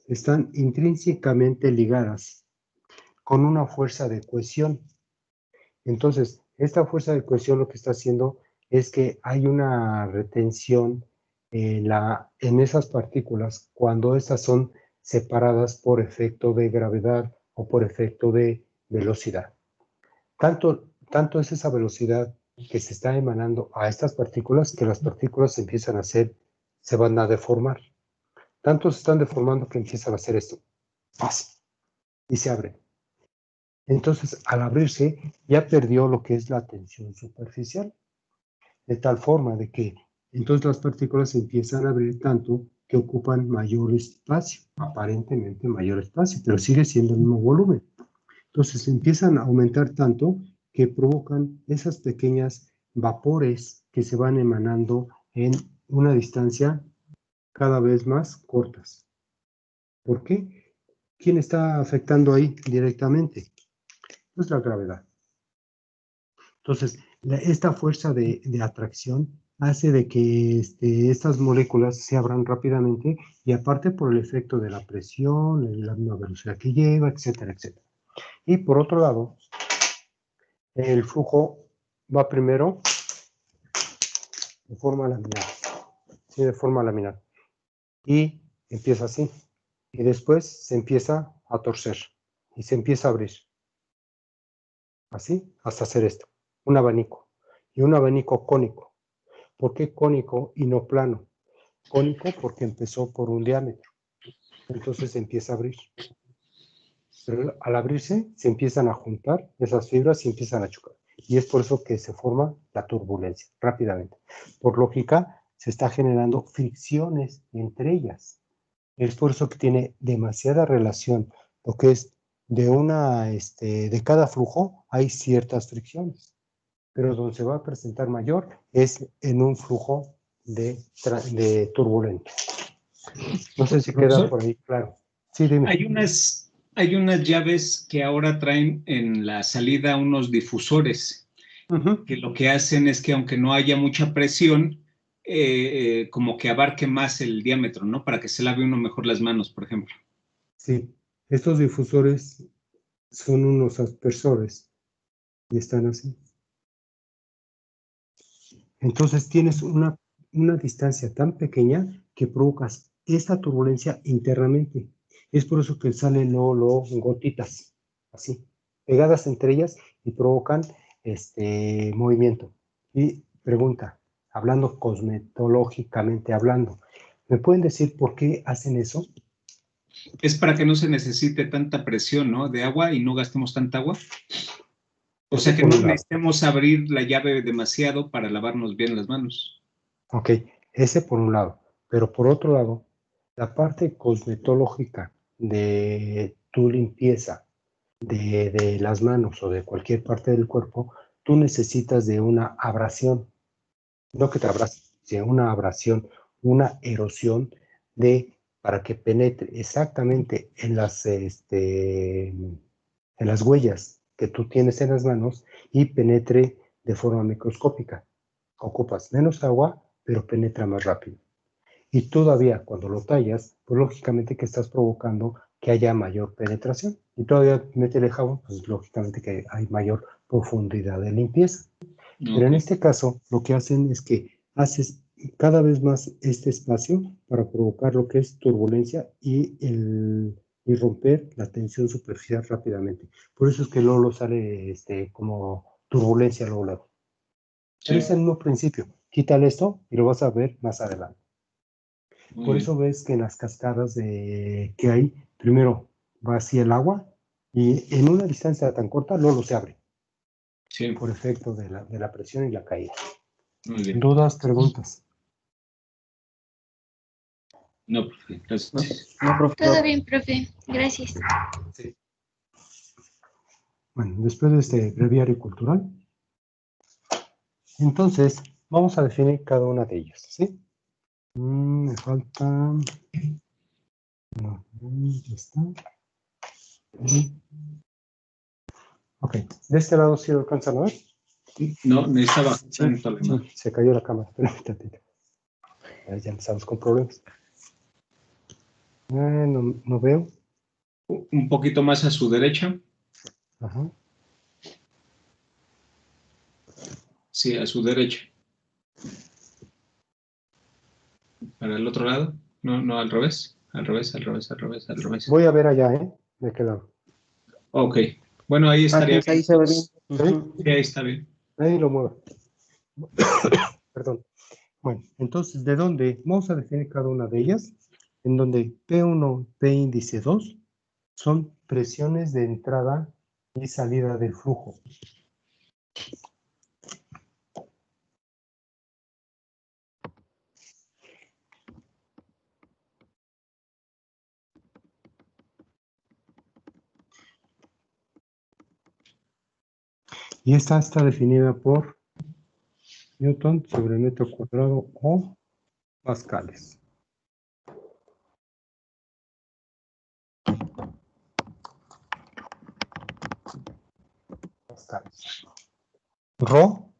están intrínsecamente ligadas con una fuerza de cohesión. Entonces, esta fuerza de cohesión lo que está haciendo es que hay una retención en esas partículas cuando estas son separadas por efecto de gravedad o por efecto de velocidad. Tanto es esa velocidad que se está emanando a estas partículas que las partículas empiezan se van a deformar. Tanto se están deformando que empiezan a hacer esto. ¡Paz! Y se abren. Entonces, al abrirse, ya perdió lo que es la tensión superficial. De tal forma de que entonces las partículas se empiezan a abrir tanto que ocupan mayor espacio, aparentemente mayor espacio, pero sigue siendo el mismo volumen. Entonces empiezan a aumentar tanto que provocan esas pequeñas vapores que se van emanando en una distancia cada vez más cortas. ¿Por qué? ¿Quién está afectando ahí directamente? Pues la gravedad. Entonces, esta fuerza de atracción hace de que estas moléculas se abran rápidamente y aparte por el efecto de la presión, la misma velocidad que lleva, etcétera, etcétera. Y por otro lado, el flujo va primero de forma laminar, ¿sí? De forma laminar. Y empieza así. Y después se empieza a torcer y se empieza a abrir. Así, hasta hacer esto. Un abanico. Y un abanico cónico. ¿Por qué cónico y no plano? Cónico porque empezó por un diámetro. Entonces se empieza a abrir. Pero al abrirse, se empiezan a juntar esas fibras y empiezan a chocar. Y es por eso que se forma la turbulencia rápidamente. Por lógica, se está generando fricciones entre ellas. Es por eso que tiene demasiada relación. Lo que es de cada flujo hay ciertas fricciones. Pero donde se va a presentar mayor es en un flujo de turbulento. No sé si queda por ahí claro. Sí, dime. Hay unas llaves que ahora traen en la salida unos difusores, que lo que hacen es que aunque no haya mucha presión, como que abarque más el diámetro, ¿no? Para que se lave uno mejor las manos, por ejemplo. Sí, estos difusores son unos aspersores y están así. Entonces tienes una distancia tan pequeña que provocas esta turbulencia internamente. Es por eso que salen luego gotitas, así, pegadas entre ellas y provocan movimiento. Y pregunta, hablando cosmetológicamente hablando, ¿me pueden decir por qué hacen eso? Es para que no se necesite tanta presión, ¿no? De agua y no gastemos tanta agua. O sea que no necesitemos abrir la llave demasiado para lavarnos bien las manos. Ok, ese por un lado. Pero por otro lado, la parte cosmetológica de tu limpieza de las manos o de cualquier parte del cuerpo, tú necesitas de una abrasión. No que te abrases, sino una abrasión, una erosión para que penetre exactamente en las huellas que tú tienes en las manos y penetre de forma microscópica. Ocupas menos agua, pero penetra más rápido. Y todavía cuando lo tallas, pues lógicamente que estás provocando que haya mayor penetración. Y todavía métele jabón, pues lógicamente que hay mayor profundidad de limpieza. Okay. Pero en este caso, lo que hacen es que haces cada vez más este espacio para provocar lo que es turbulencia y romper la tensión superficial rápidamente. Por eso es que luego sale como turbulencia luego. Sí. Pero es el mismo principio. Quítale esto y lo vas a ver más adelante. Por eso ves que en las cascadas que hay, primero va así el agua y en una distancia tan corta luego se abre. Sí. Por efecto de la presión y la caída. Muy bien. ¿Dudas, preguntas? No, profe. Gracias. No, profe. Todo bien, profe. Gracias. Sí. Bueno, después de este breviario cultural, entonces vamos a definir cada una de ellas, ¿sí? Me falta... No, ya está. Ok, de este lado sí lo alcanzan a ver. No, necesitaba Sí, tanto alemán. sí, se cayó la cámara. Espérame tantito. Ya empezamos con problemas. No veo. Un poquito más a su derecha. Ajá. Sí, a su derecha. Para el otro lado. No, no, al revés. Al revés, al revés, al revés, al revés. Voy a ver allá, ¿eh? ¿De qué lado? Ok. Bueno, ahí estaría Ahí bien. se ve bien. ¿Sí? Ujú. Sí, ahí está bien. Ahí lo muevo. Perdón. Bueno, entonces, ¿de dónde? Vamos a definir cada una de ellas, en donde P1, P índice 2 son presiones de entrada y salida del flujo. Y esta está definida por Newton sobre metro cuadrado o pascales. Pascales. Rho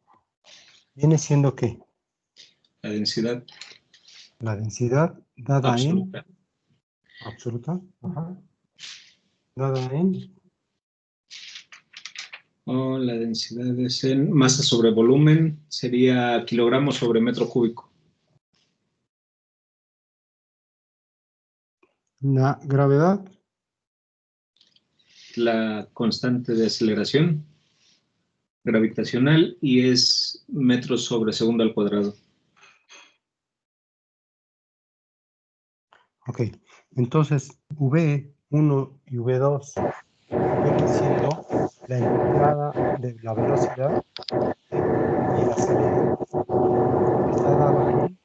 viene siendo ¿qué? La densidad La densidad dada en absoluta. absoluta, ajá, dada en O la densidad es en masa sobre volumen. Sería kilogramos sobre metro cúbico. la gravedad, La constante de aceleración gravitacional y es metros sobre segundo al cuadrado. ok. Entonces, V1 y V2 viene siendo la entrada de la velocidad y la salida. Está dada en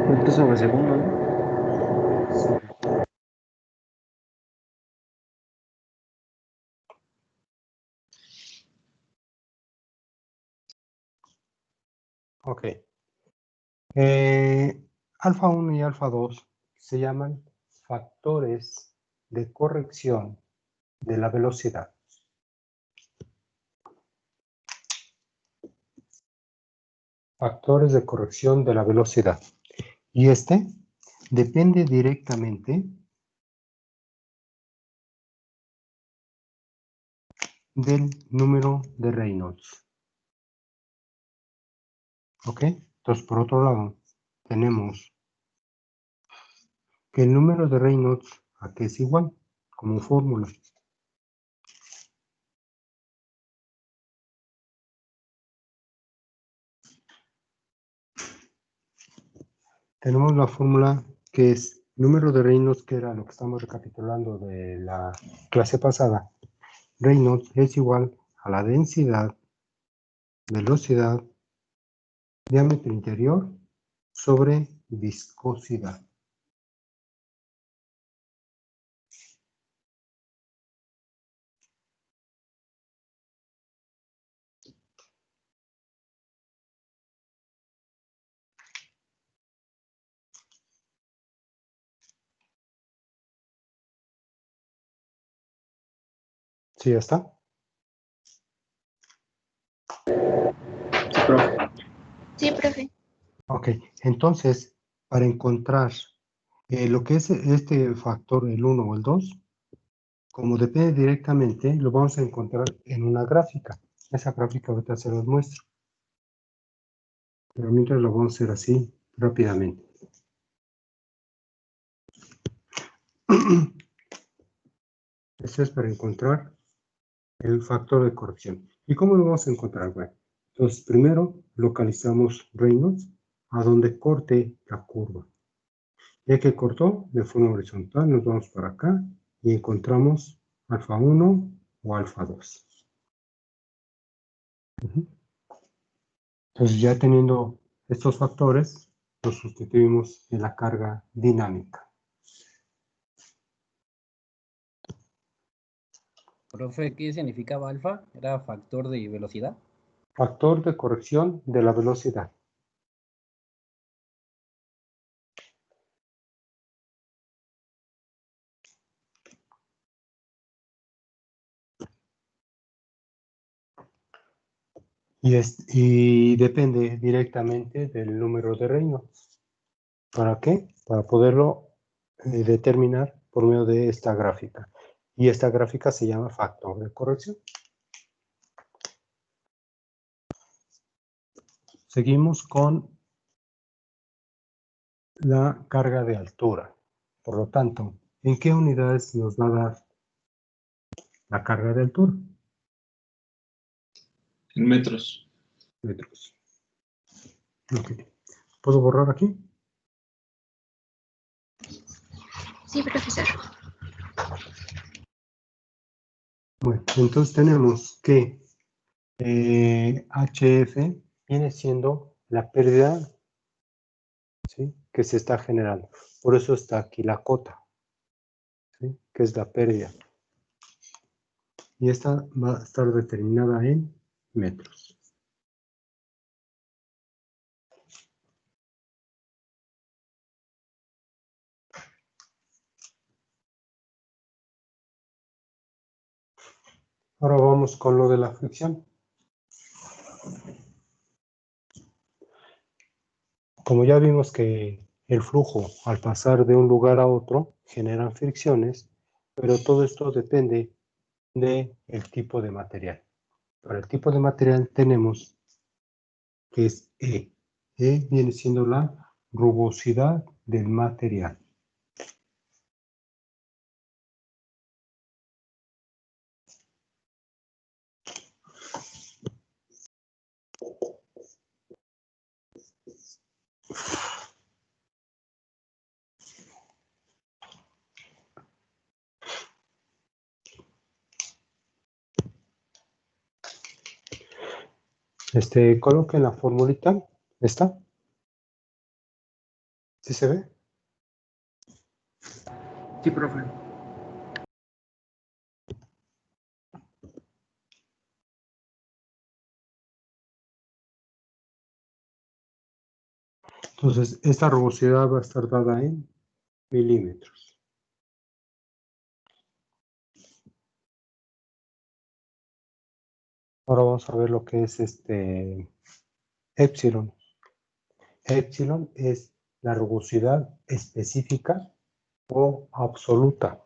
Metros sobre segundo, ¿no? sí. Ok. Alfa 1 y alfa 2 se llaman factores de corrección de la velocidad. Factores de corrección de la velocidad. Y este depende directamente del número de Reynolds. ¿Ok? Entonces, por otro lado, tenemos que el número de Reynolds a qué es igual, como fórmula. Tenemos la fórmula que es número de Reynolds, que era lo que estamos recapitulando de la clase pasada. Reynolds es igual a la densidad, velocidad, diámetro interior sobre viscosidad. ¿Sí ya está? Sí, profe. Sí, profe. Ok, entonces, para encontrar lo que es este factor, el 1 o el 2, como depende directamente, lo vamos a encontrar en una gráfica. Esa gráfica ahorita se los muestro. Pero mientras lo vamos a hacer así rápidamente. Esto es para encontrar el factor de corrección. ¿Y cómo lo vamos a encontrar? Bueno, entonces primero localizamos Reynolds a donde corte la curva. Ya que cortó de forma horizontal, nos vamos para acá y encontramos alfa 1 o alfa 2. Entonces ya teniendo estos factores, los sustituimos en la carga dinámica. Profe, ¿qué significaba alfa? ¿Era factor de velocidad? Factor de corrección de la velocidad. y depende directamente del número de Reynolds. ¿Para qué? Para poderlo determinar por medio de esta gráfica. Y esta gráfica se llama factor de corrección. Seguimos con la carga de altura. Por lo tanto, ¿en qué unidades nos va a dar la carga de altura? En metros. Metros. Okay. ¿Puedo borrar aquí? Sí, profesor. Bueno, entonces tenemos que HF viene siendo la pérdida, ¿sí?, que se está generando. Por eso está aquí la cota, ¿sí?, que es la pérdida. Y esta va a estar determinada en metros. Ahora vamos con lo de la fricción. Como ya vimos que el flujo al pasar de un lugar a otro generan fricciones, pero todo esto depende del tipo de material. Para el tipo de material tenemos que es E. E viene siendo la rugosidad del material. Coloquen la formulita. ¿Está? ¿Sí se ve? Sí, profe. Entonces, esta rugosidad va a estar dada en milímetros. Ahora vamos a ver lo que es épsilon. Épsilon es la rugosidad específica o absoluta.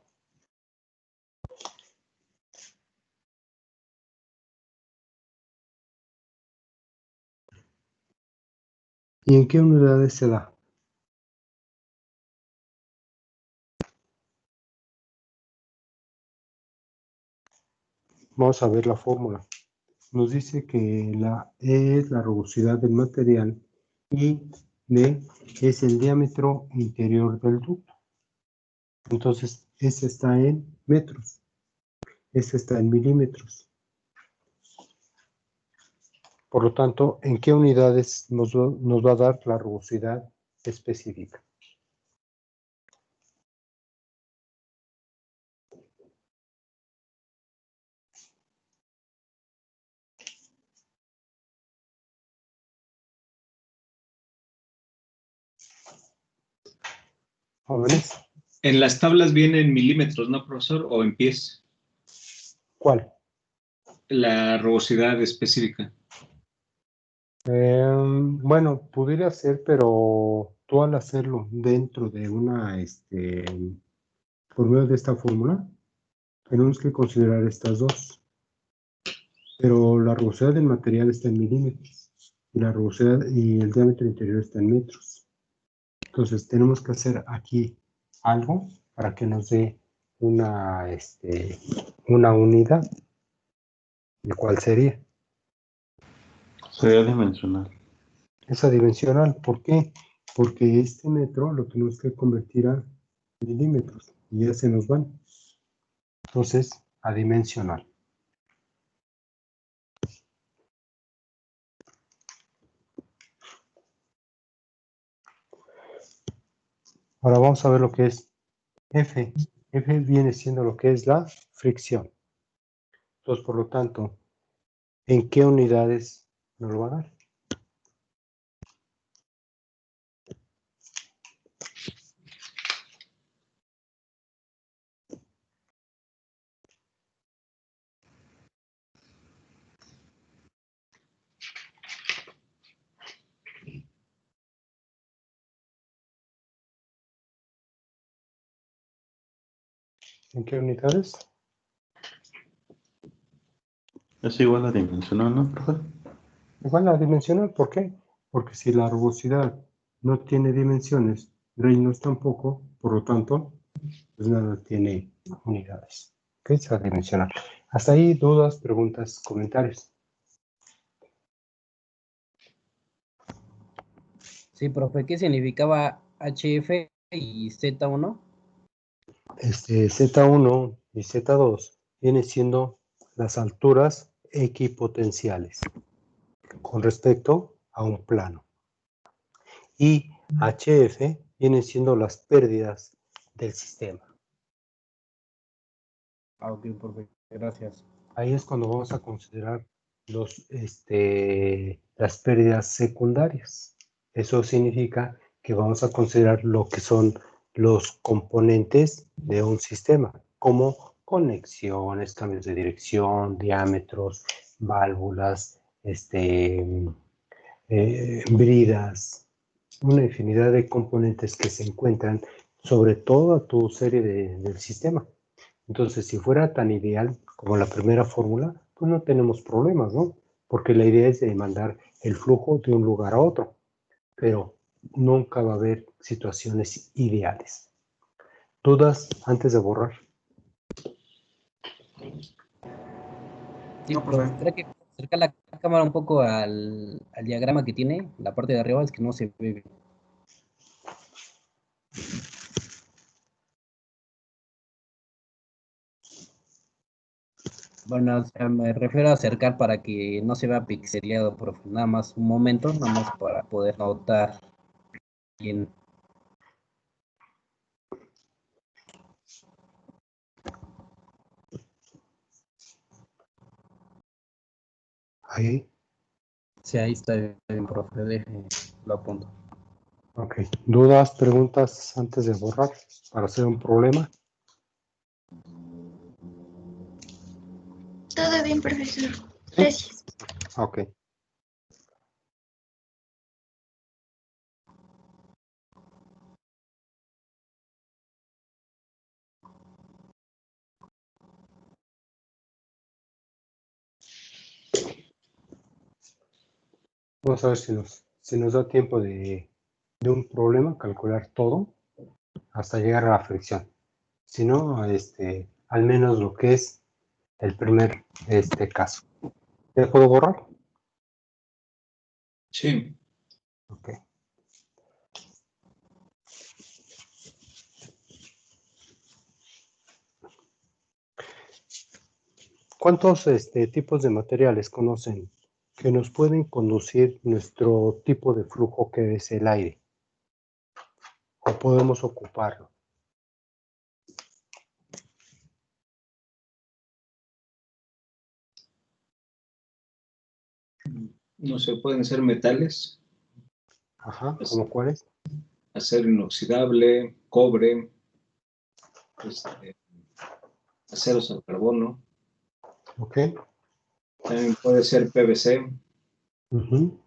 ¿Y en qué unidades se da? Vamos a ver la fórmula. Nos dice que la E es la rugosidad del material y D es el diámetro interior del ducto. Entonces, ese está en metros, ese está en milímetros. Por lo tanto, ¿en qué unidades nos va a dar la rugosidad específica? ¿Jóvenes? En las tablas viene en milímetros, ¿no, profesor? ¿O en pies? ¿Cuál? La rugosidad específica. Bueno, pudiera ser, pero tú al hacerlo dentro de por medio de esta fórmula, tenemos que considerar estas dos. Pero la rugosidad del material está en milímetros y la rugosidad y el diámetro interior está en metros. Entonces tenemos que hacer aquí algo para que nos dé una unidad. ¿Y cuál sería? Sería dimensional. Esa dimensional. ¿Por qué? Porque este metro lo tenemos que convertir a milímetros y ya se nos van. Entonces, a dimensional. Ahora vamos a ver lo que es F. F viene siendo lo que es la fricción. Entonces, por lo tanto, ¿en qué unidades nos lo va a dar? ¿En qué unidades? Es igual a dimensional, ¿no, profe? Igual la dimensional, ¿por qué? Porque si la rugosidad no tiene dimensiones, Reynolds tampoco, por lo tanto, pues nada tiene unidades. ¿Ok? Se va a dimensionar. Hasta ahí, dudas, preguntas, comentarios. Sí, profe, ¿qué significaba HF y Z1? Z1 y Z2 vienen siendo las alturas equipotenciales con respecto a un plano. Y HF vienen siendo las pérdidas del sistema. Ah, ok, profe, gracias. Ahí es cuando vamos a considerar las pérdidas secundarias. Eso significa que vamos a considerar lo que son los componentes de un sistema, como conexiones, cambios de dirección, diámetros, válvulas, bridas, una infinidad de componentes que se encuentran sobre toda tu serie del sistema. Entonces, si fuera tan ideal como la primera fórmula, pues no tenemos problemas, ¿no? Porque la idea es de mandar el flujo de un lugar a otro, pero nunca va a haber situaciones ideales. ¿Dudas antes de borrar? Sí, No, profe, profe. creo que acercar la cámara un poco al diagrama que tiene, la parte de arriba es que no se ve bien. Bueno, o sea, me refiero a acercar para que no se vea pixeleado, profe. Nada más un momento, nada más para poder notar bien. Ahí. Sí, ahí está bien, profe. Deje, lo apunto. Ok. ¿Dudas, preguntas antes de borrar para hacer un problema? Todo bien, profesor. Gracias. Ok. Vamos a ver si nos da tiempo de un problema, calcular todo hasta llegar a la fricción. Si no, al menos lo que es el primer caso. ¿Ya puedo borrar? Sí. Ok. ¿Cuántos tipos de materiales conocen que nos pueden conducir nuestro tipo de flujo que es el aire? ¿O podemos ocuparlo? No sé, pueden ser metales, Ajá, ¿cómo cuáles? acero inoxidable, cobre, aceros al carbono. Ok. También puede ser PVC. Ujú.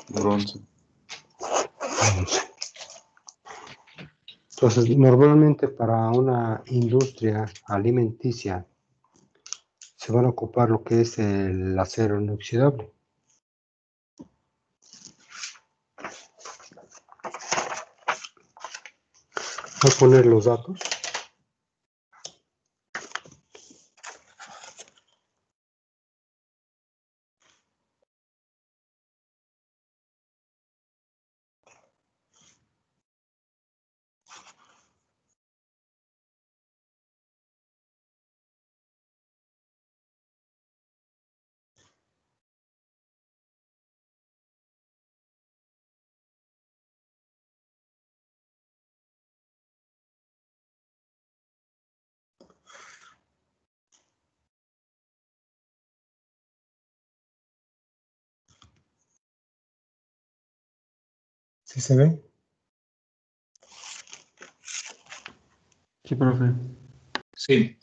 Bronce. Entonces, normalmente para una industria alimenticia se van a ocupar lo que es el acero inoxidable. Voy a poner los datos. ¿Sí se ve? Sí, profe. Sí.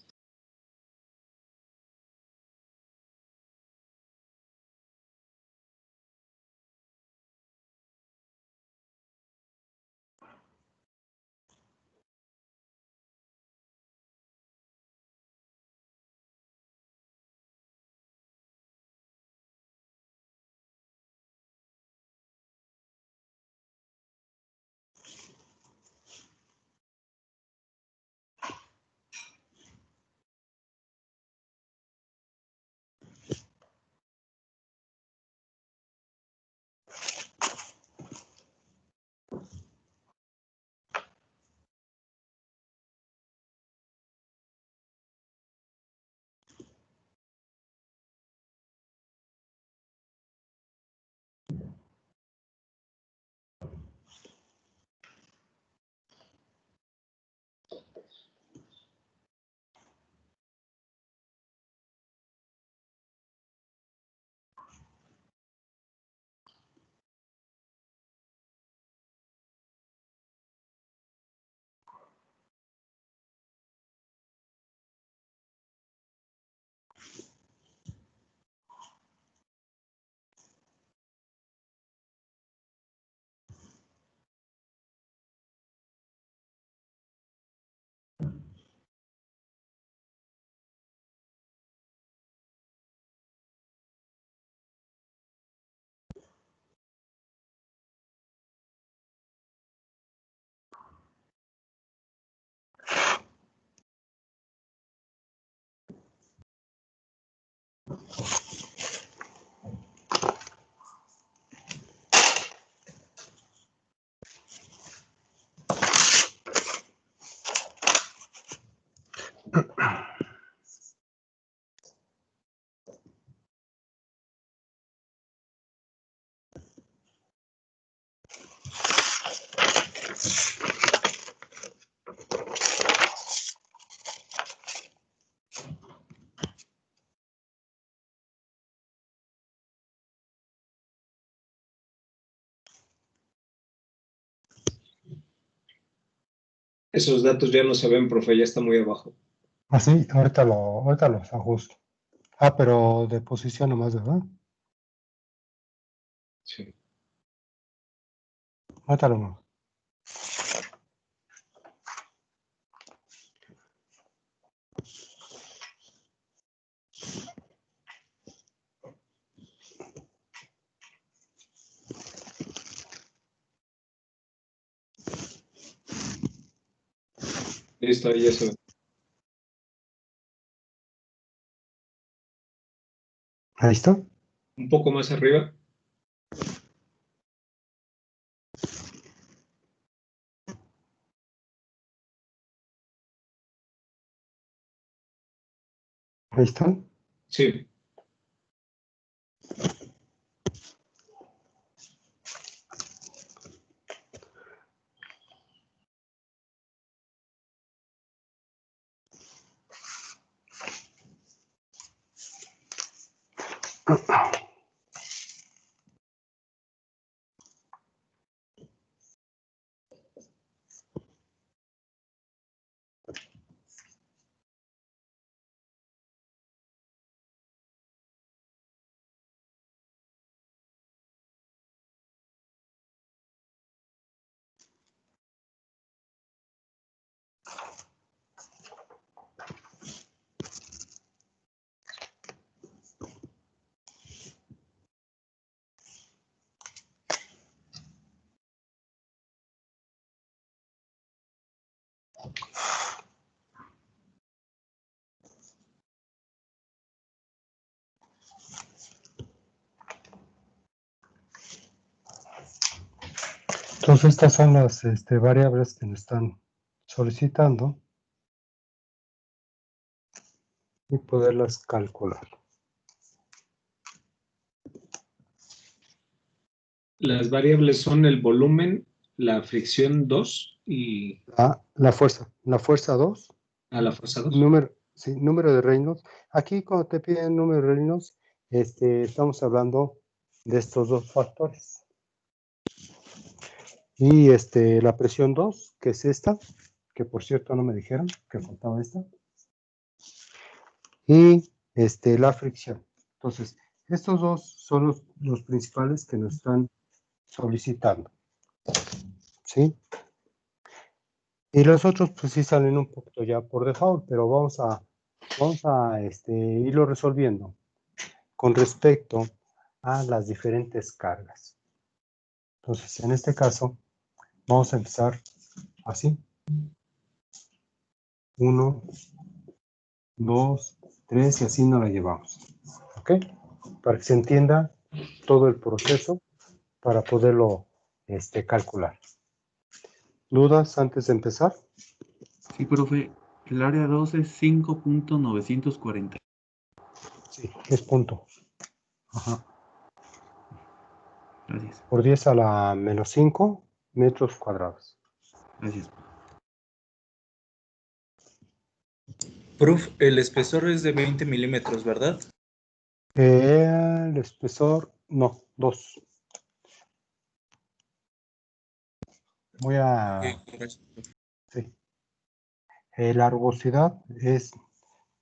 Esos datos ya no se ven, profe, ya está muy abajo. Ah, sí, ahorita los ajusto. Ah, pero de posición nomás, ¿verdad? Sí. Ahorita lo. Listo, ahí ya se ve. Ahí está. Un poco más arriba. Ahí está. Sí. Entonces, estas son las variables que nos están solicitando y poderlas calcular. Las variables son el volumen, la fricción 2 y La fuerza 2. la fuerza 2. Número de Reynolds. Aquí cuando te piden número de Reynolds, estamos hablando de estos dos factores. Y la presión 2, que es esta, que por cierto no me dijeron que faltaba esta. Y la fricción. Entonces, estos dos son los principales que nos están solicitando. ¿Sí? Y los otros pues sí salen un poquito ya por default, pero vamos a irlo resolviendo con respecto a las diferentes cargas. Entonces, en este caso, vamos a empezar así. 1, 2, 3 y así nos la llevamos. ¿Ok? Para que se entienda todo el proceso para poderlo calcular. ¿Dudas antes de empezar? Sí, profe. El área 2 es 5.940. Sí, es punto. Ajá. Gracias. Por 10 a la menos 5 metros cuadrados. Gracias. Prof, el espesor es de 20 milímetros, ¿verdad? El espesor, no, 2. Voy a... Sí. La rugosidad es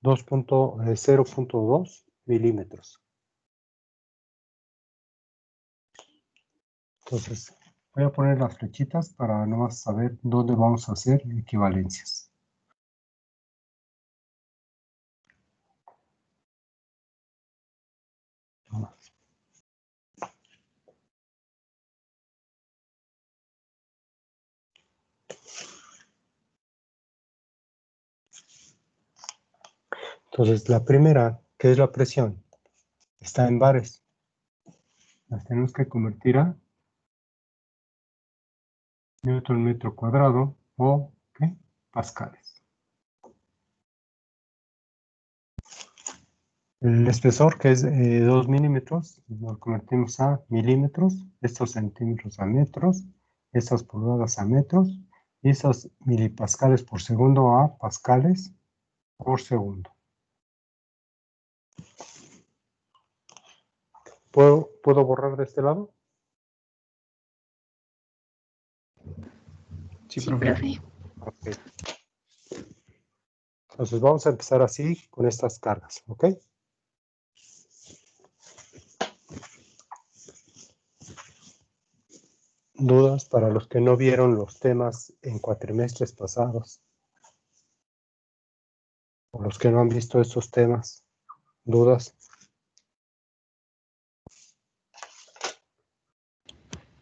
0.2 milímetros. Entonces, voy a poner las flechitas para nomás saber dónde vamos a hacer equivalencias. Entonces, la primera, que es la presión, está en bares. Las tenemos que convertir a newton metro cuadrado o ¿qué? Pascales. El espesor, que es 2 milímetros, lo convertimos a milímetros, estos centímetros a metros, estas pulgadas a metros, y estos milipascales por segundo a pascales por segundo. ¿Puedo borrar de este lado? Sí, Sí, profe. profe. Ok. Entonces vamos a empezar así con estas cargas, ¿ok? Dudas para los que no vieron los temas en cuatrimestres pasados, o los que no han visto estos temas. ¿Dudas?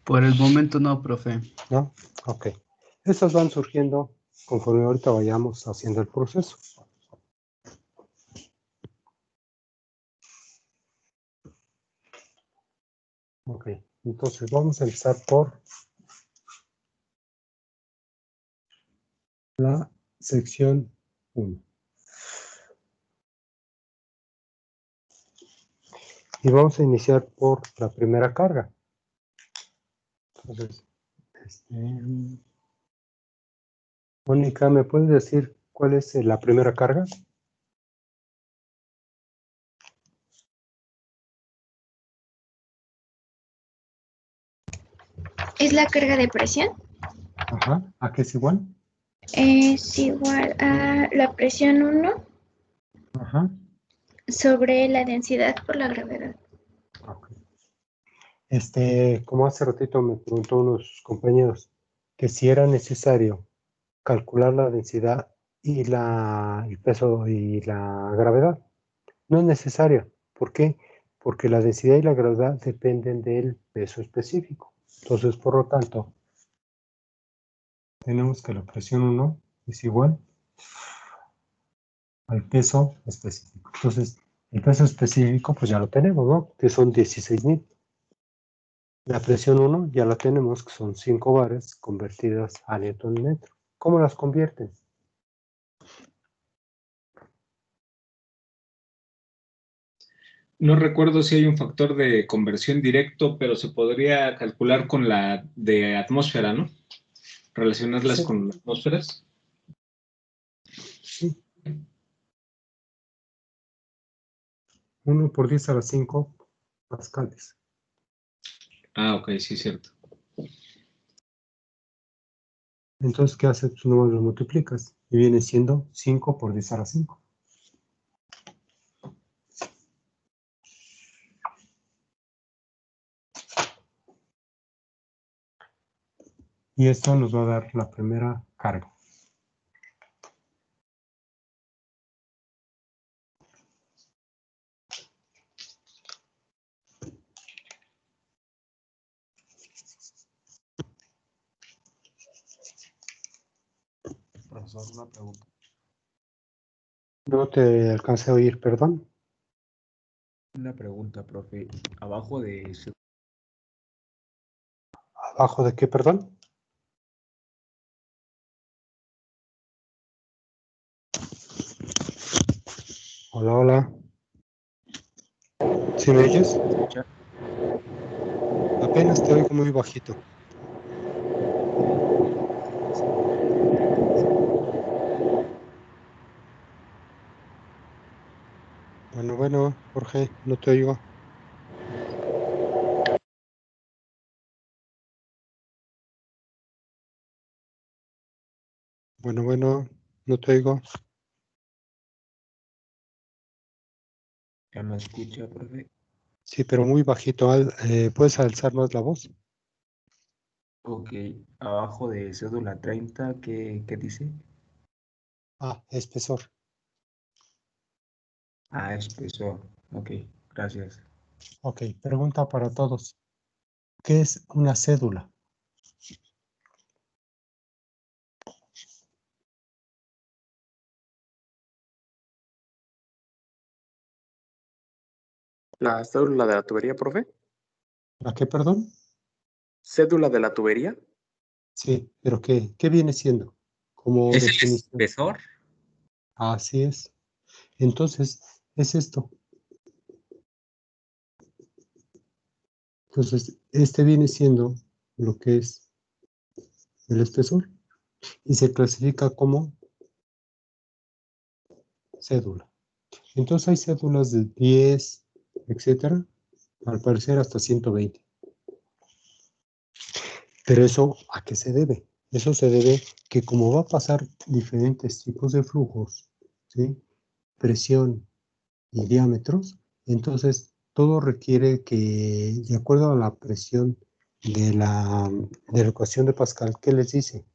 Por el momento no, profe. ¿No? Ok. Estas van surgiendo conforme ahorita vayamos haciendo el proceso. Ok. Entonces vamos a empezar por la sección 1. Y vamos a iniciar por la primera carga. Entonces, Mónica, ¿me puedes decir cuál es la primera carga? ¿Es la carga de presión? Ajá. ¿A qué es igual? Es igual a la presión 1 Ajá. sobre la densidad por la gravedad. Ok. Como hace ratito me preguntó unos compañeros que si era necesario calcular la densidad y el peso y la gravedad. No es necesario. ¿Por qué? Porque la densidad y la gravedad dependen del peso específico. Entonces, por lo tanto, tenemos que la presión 1 es igual al peso específico. Entonces, el peso específico, pues ya lo tenemos, ¿no? Que son 16.000. La presión 1 ya la tenemos, que son 5 bares convertidas a newton metro. ¿Cómo las convierten? No recuerdo si hay un factor de conversión directo, pero se podría calcular con la de atmósfera, ¿no? Relacionarlas Sí. con atmósferas. Sí. 1 por 10 a la 5 pascales. Ah, ok, sí, cierto. Entonces, ¿qué hace? Pues no lo multiplicas y viene siendo 5 por 10 a la 5. Y esto nos va a dar la primera carga. Profesor, una pregunta. No te alcancé a oír, perdón. Una pregunta, profe. Abajo de su... ¿Abajo de qué, perdón? Hola, hola. ¿Sí me oyes? Apenas te oigo muy bajito. Bueno, Jorge, no te oigo. Bueno, no te oigo. ¿Ya me escucha, profe? Sí, pero muy bajito. ¿Puedes alzar más la voz? Ok. Abajo de cédula 30, ¿qué dice? Espesor. Espesor. Ok, gracias. Ok, pregunta para todos. ¿Qué es una cédula? La cédula de la tubería, profe. ¿La qué, perdón? ¿Cédula de la tubería? Sí, pero ¿qué viene siendo? Como ¿Es el definición. espesor? Así es. Entonces, es esto. Entonces, este viene siendo lo que es el espesor y se clasifica como cédula. Entonces, hay cédulas de 10, etcétera, al parecer hasta 120. Pero eso, ¿a qué se debe? Eso se debe que como va a pasar diferentes tipos de flujos, ¿sí? Presión y diámetros, entonces todo requiere que, de acuerdo a la presión de la ecuación de Pascal, ¿qué les dice?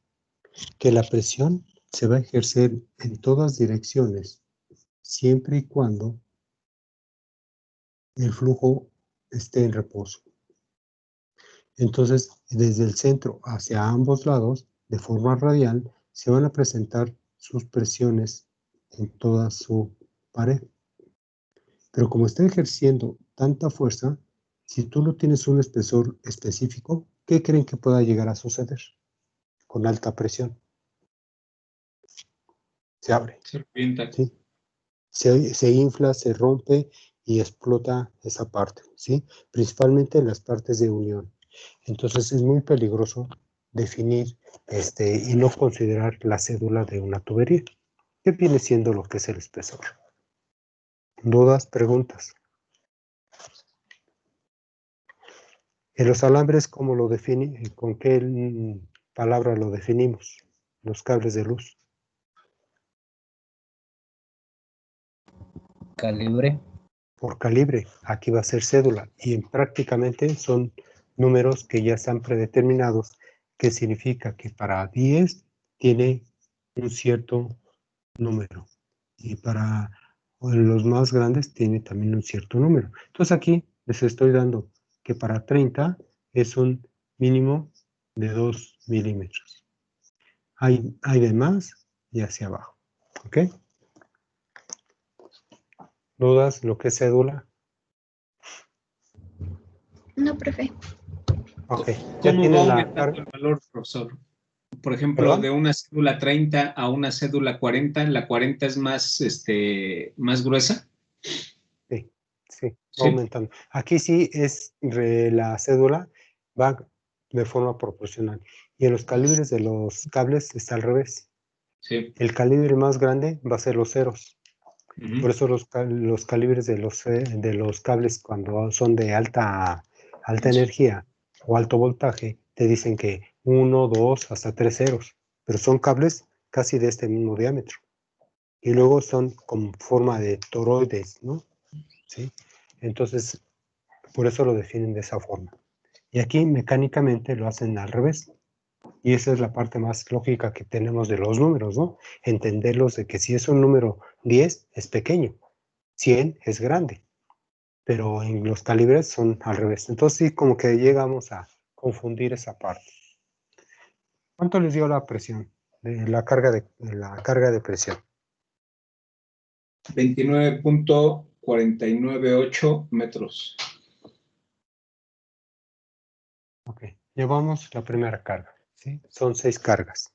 Que la presión se va a ejercer en todas direcciones, siempre y cuando el flujo esté en reposo. Entonces, desde el centro hacia ambos lados, de forma radial, se van a presentar sus presiones en toda su pared. Pero como está ejerciendo tanta fuerza, si tú no tienes un espesor específico, ¿qué creen que pueda llegar a suceder? Con alta presión. Se abre. Se revienta. ¿Sí? Se infla, se rompe y explota esa parte, ¿sí? Principalmente en las partes de unión. Entonces es muy peligroso definir y no considerar la cédula de una tubería. ¿Qué viene siendo lo que es el espesor? ¿Dudas, preguntas? En los alambres, ¿cómo lo define? ¿Con qué palabra lo definimos? Los cables de luz. Calibre. Por calibre, aquí va a ser cédula y prácticamente son números que ya están predeterminados, que significa que para 10 tiene un cierto número y para los más grandes tiene también un cierto número. Entonces aquí les estoy dando que para 30 es un mínimo de 2 milímetros. Hay de más y hacia abajo. ¿Ok? ¿Dudas lo que es cédula? No, profe. Ok. ¿Ya ¿Cómo va tienen la aumentando carga? el valor, profesor? Por ejemplo, ¿Perdón? de una cédula 30 a una cédula 40, ¿la 40 es más gruesa? Sí, sí, va Sí. aumentando. Aquí sí es la cédula, va de forma proporcional. Y en los calibres de los cables está al revés. Sí. El calibre más grande va a ser los ceros. Ujú. Por eso los calibres de los cables cuando son de alta energía o alto voltaje, te dicen que 1, 2, hasta 3 ceros. Pero son cables casi de este mismo diámetro. Y luego son con forma de toroides, ¿no? ¿Sí? Entonces, por eso lo definen de esa forma. Y aquí mecánicamente lo hacen al revés. Y esa es la parte más lógica que tenemos de los números, ¿no? Entenderlos de que si es un número 10 es pequeño, 100 es grande, pero en los calibres son al revés. Entonces sí, como que llegamos a confundir esa parte. ¿Cuánto les dio la presión? La carga de presión. 29.498 metros. Ok, llevamos la primera carga, ¿sí? Son 6 cargas.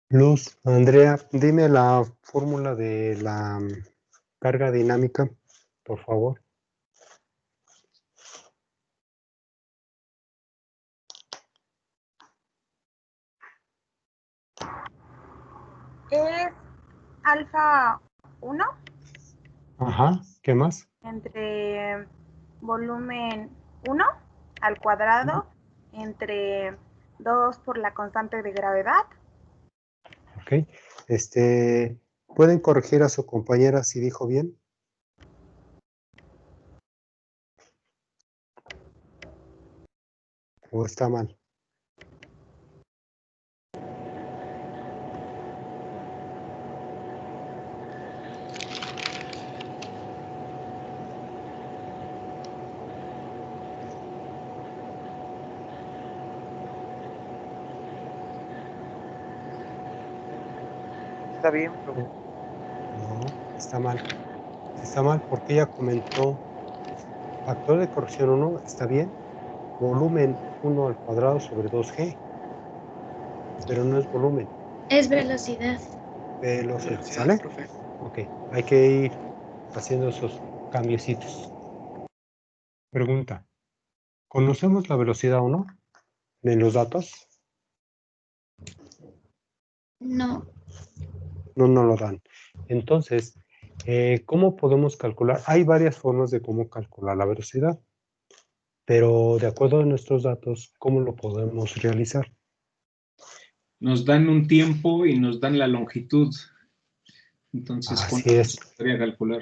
Luz, Andrea, dime la fórmula de la carga dinámica, por favor. Es alfa 1 Ajá, ¿qué más? entre volumen 1 al cuadrado entre 2 por la constante de gravedad. Ok, ¿pueden corregir a su compañera si dijo bien? ¿O está mal? Está bien, profe. No, está mal. Está mal porque ella comentó factor de corrección 1, está bien, volumen 1 al cuadrado sobre 2G, pero no es volumen. Es velocidad. Velocidad, ¿sale? Profe. Ok, hay que ir haciendo esos cambiecitos. Pregunta, ¿conocemos la velocidad o no en los datos? No. No nos lo dan. Entonces, ¿cómo podemos calcular? Hay varias formas de cómo calcular la velocidad, pero de acuerdo a nuestros datos, ¿cómo lo podemos realizar? Nos dan un tiempo y nos dan la longitud. Entonces, ¿con Así es. se podría calcular?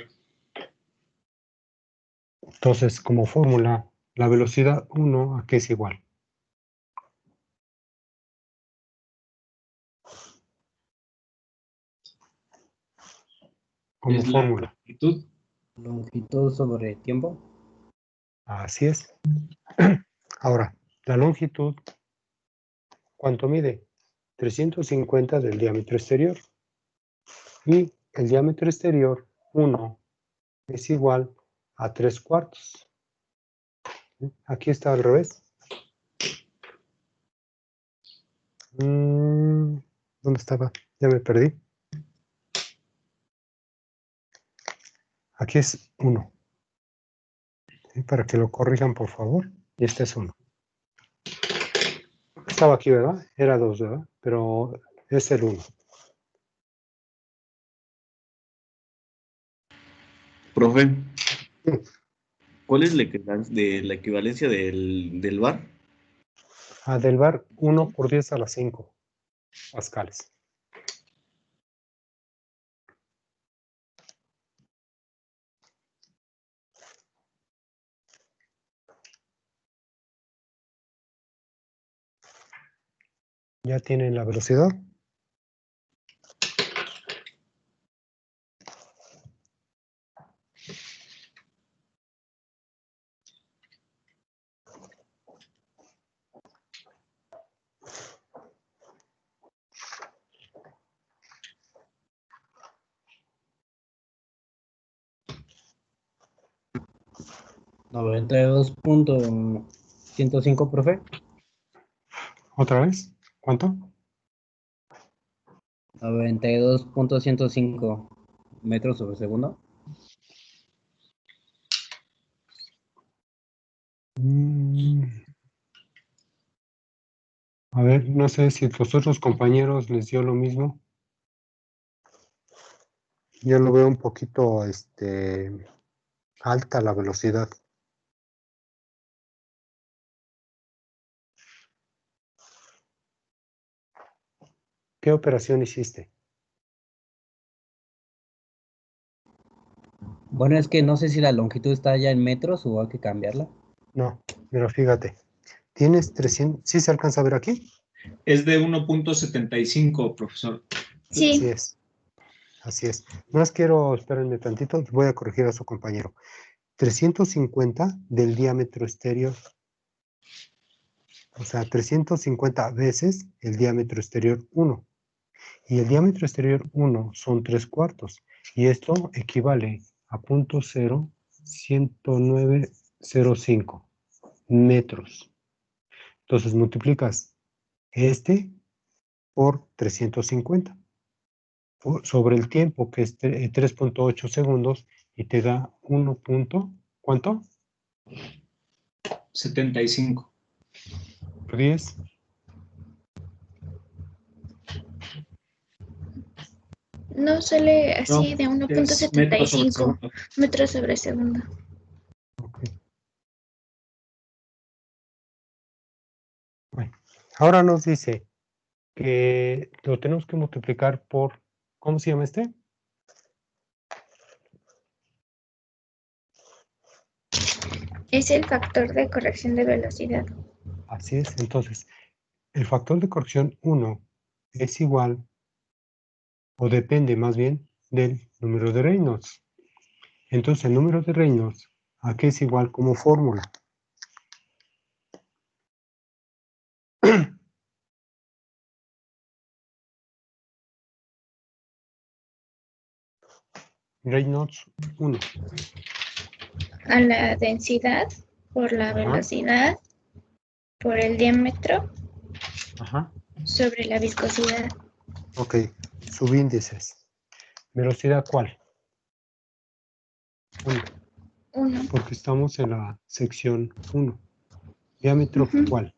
Entonces, como fórmula, la velocidad 1, ¿a qué es igual? Como Es la fórmula. longitud. Longitud sobre tiempo. Así es. Ahora, la longitud, ¿cuánto mide? 350 del diámetro exterior. Y el diámetro exterior, 1, es igual a 3/4. Aquí está al revés. ¿Dónde estaba? Ya me perdí. Aquí es 1. ¿Sí? Para que lo corrijan, por favor. Y este es 1. Estaba aquí, ¿verdad? Era 2, ¿verdad? Pero es el 1. Profe, ¿cuál es la equivalencia del bar? Del bar, 1 por 10 a la 5 pascales. ¿Ya tienen la velocidad? ¿92.105, profe? ¿Otra vez? ¿Cuánto? 92.105 metros sobre segundo. A ver, no sé si los otros compañeros les dio lo mismo. Yo lo veo un poquito alta la velocidad. ¿Qué operación hiciste? Bueno, es que no sé si la longitud está ya en metros o hay que cambiarla. No, pero fíjate. Tienes 300. ¿Sí se alcanza a ver aquí? Es de 1.75, profesor. Sí. Así es. Así es. Más quiero, espérenme tantito, voy a corregir a su compañero. 350 del diámetro exterior. O sea, 350 veces el diámetro exterior 1. Y el diámetro exterior 1 son 3/4. Y esto equivale a 0.10905 metros. Entonces multiplicas este por 350 sobre el tiempo, que es 3.8 segundos, y te da 1. ¿Cuánto? 75. Por 10. No sale así No, de es metros sobre 1.75 segundo. metros sobre segundo. Bueno, ahora nos dice que lo tenemos que multiplicar por, ¿cómo se llama este? Es el factor de corrección de velocidad. Así es, entonces, el factor de corrección 1 es igual, o depende más bien, del número de Reynolds. Entonces, el número de Reynolds, ¿a qué es igual como fórmula? Reynolds 1. A la densidad por la Ajá. velocidad por el diámetro Ajá. sobre la viscosidad. Ok, subíndices. ¿Velocidad cuál? 1, 1. porque estamos en la sección 1. ¿Diámetro cuál?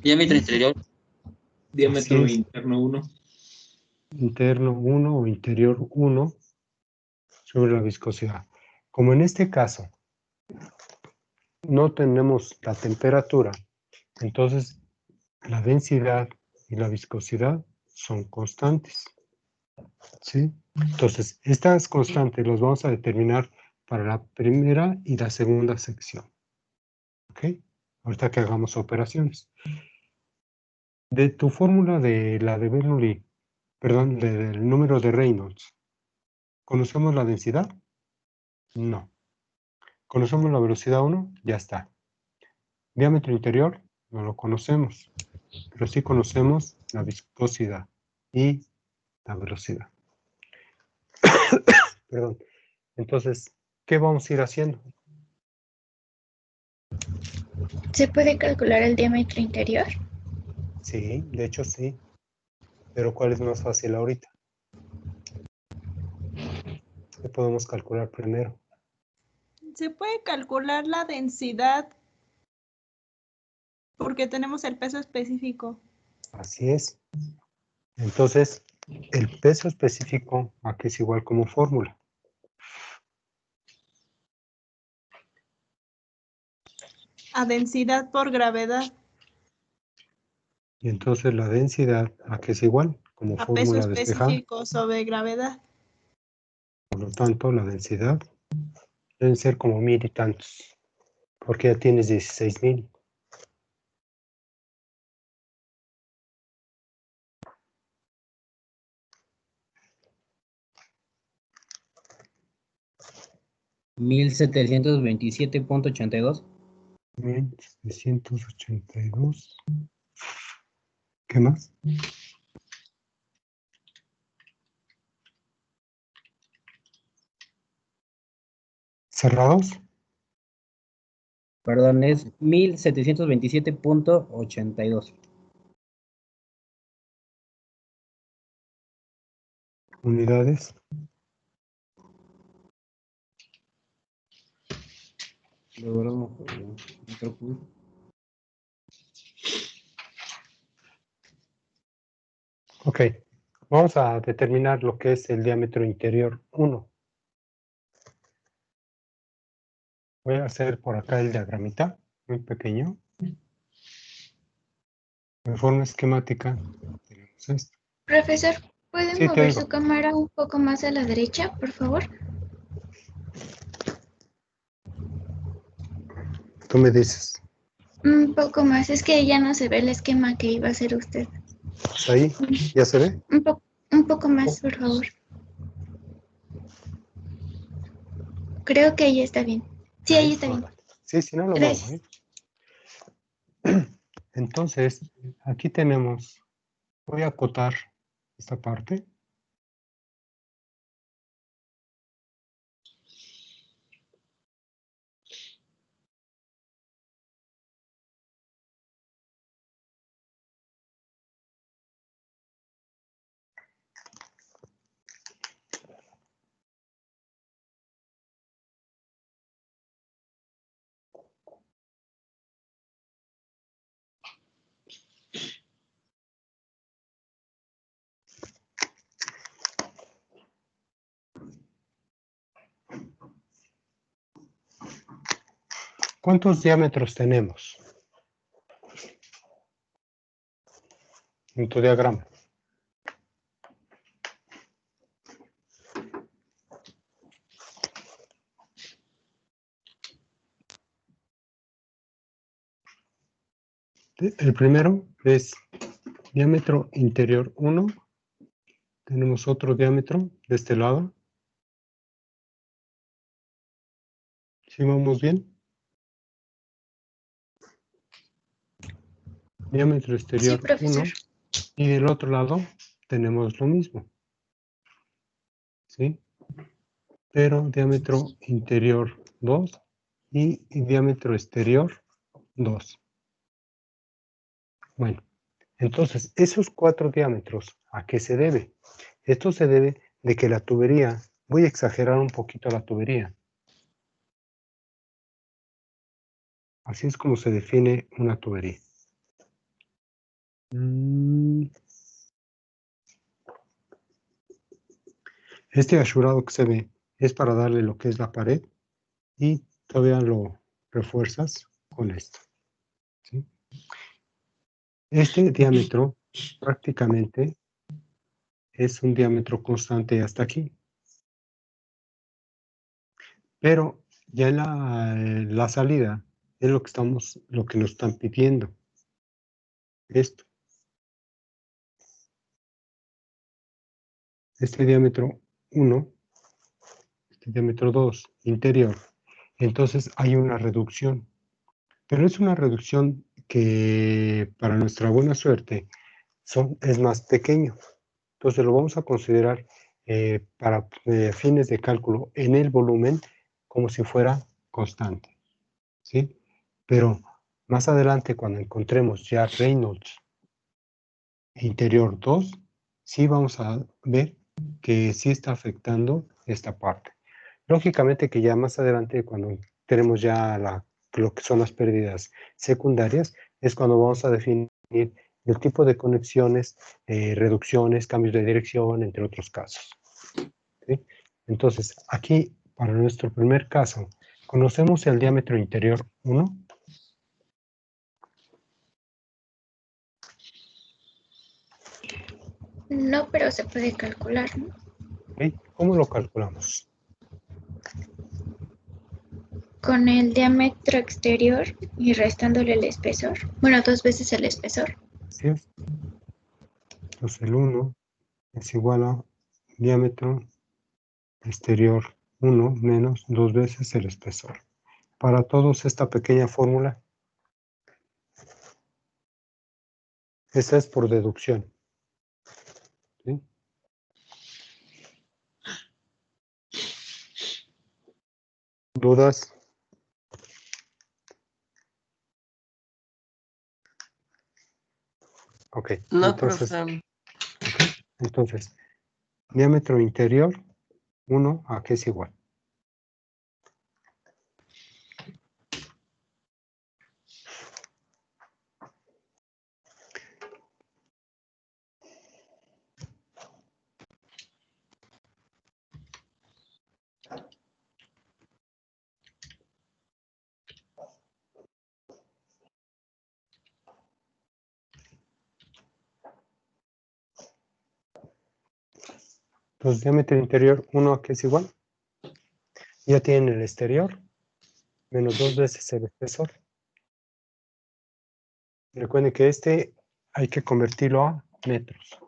Diámetro interior. Diámetro Así es. interno 1. Interno 1 o interior 1 sobre la viscosidad. Como en este caso no tenemos la temperatura, entonces la densidad y la viscosidad son constantes. ¿Sí? Entonces, estas constantes las vamos a determinar para la primera y la segunda sección. ¿Ok? Ahorita que hagamos operaciones. De tu fórmula de la de Bernoulli, perdón, del número de Reynolds, ¿conocemos la densidad? No. ¿Conocemos la velocidad 1? Ya está. Diámetro interior, no lo conocemos, pero sí conocemos la viscosidad y la velocidad. Perdón. Entonces, ¿qué vamos a ir haciendo? ¿Se puede calcular el diámetro interior? Sí, de hecho sí. Pero ¿cuál es más fácil ahorita? ¿Qué podemos calcular primero? Se puede calcular la densidad porque tenemos el peso específico. Así es. Entonces, el peso específico aquí es igual como fórmula. A densidad por gravedad. Y entonces la densidad aquí es igual como A peso fórmula despejada. específico sobre gravedad. Por lo tanto, la densidad deben ser como 1000 y tantos. Porque ya tienes 16,000. $1,727.82. 1782. ¿Qué más? ¿Cerrados? Perdón, es 1,727.82. Unidades. Ok, vamos a determinar lo que es el diámetro interior 1. Voy a hacer por acá el diagramita, muy pequeño. En forma esquemática tenemos esto. Profesor, ¿puede Sí, te mover oigo. su cámara un poco más a la derecha, por favor? Tú me dices. Un poco más, es que ya no se ve el esquema que iba a hacer usted. Pues ahí, ¿ya se ve? Un poco más, por favor. Creo que ahí está bien. Sí, ahí está bien. Sí, si no lo Gracias. muevo, ¿eh? Entonces, aquí tenemos, voy a acotar esta parte. ¿Cuántos diámetros tenemos en tu diagrama? El primero es diámetro interior 1. Tenemos otro diámetro de este lado. ¿Sí vamos bien? Diámetro exterior Sí, profesor. 1. Y del otro lado tenemos lo mismo, ¿sí? Pero diámetro interior 2 y diámetro exterior 2. Bueno, entonces, esos 4 diámetros, ¿a qué se debe? Esto se debe de que la tubería, voy a exagerar un poquito la tubería. Así es como se define una tubería. Este asurado que se ve es para darle lo que es la pared y todavía lo refuerzas con esto, ¿sí? Este diámetro prácticamente es un diámetro constante hasta aquí. Pero ya en la salida es lo que nos están pidiendo. Esto. Este diámetro 1, este diámetro 2, interior. Entonces hay una reducción. Pero es una reducción que para nuestra buena suerte es más pequeño. Entonces lo vamos a considerar para fines de cálculo en el volumen como si fuera constante, ¿sí? Pero más adelante cuando encontremos ya Reynolds interior 2, sí vamos a ver que sí está afectando esta parte. Lógicamente que ya más adelante cuando tenemos ya lo que son las pérdidas secundarias, es cuando vamos a definir el tipo de conexiones, reducciones, cambios de dirección, entre otros casos, ¿sí? Entonces, aquí, para nuestro primer caso, conocemos el diámetro interior 1. No, pero se puede calcular, ¿no? ¿Sí? ¿Cómo lo calculamos? Con el diámetro exterior y restándole el espesor. Bueno, 2 veces el espesor. ¿Sí? Entonces, el 1 es igual a diámetro exterior 1 menos 2 veces el espesor. Para todos esta pequeña fórmula, esta es por deducción, ¿sí? ¿Dudas? Ok, No, entonces, profe. entonces, diámetro interior 1, ¿a qué es igual? Entonces, diámetro interior 1, ¿a qué es igual? Ya tienen el exterior, menos 2 veces el espesor. Recuerden que este hay que convertirlo a metros.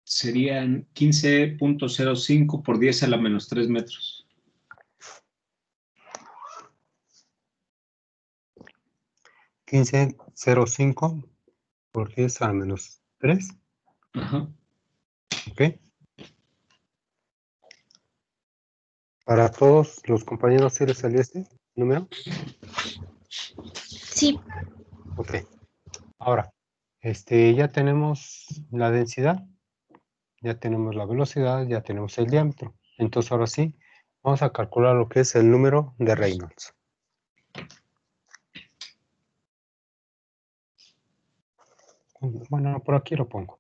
Serían 15.05 por 10 a la menos 3 metros. 15.05 por 10 a la menos 3. Ajá. Ok. Para todos los compañeros, ¿sí les salió este número? Sí. Ok. Ahora, ya tenemos la densidad, ya tenemos la velocidad, ya tenemos el diámetro. Entonces, ahora sí, vamos a calcular lo que es el número de Reynolds. Bueno, por aquí lo pongo.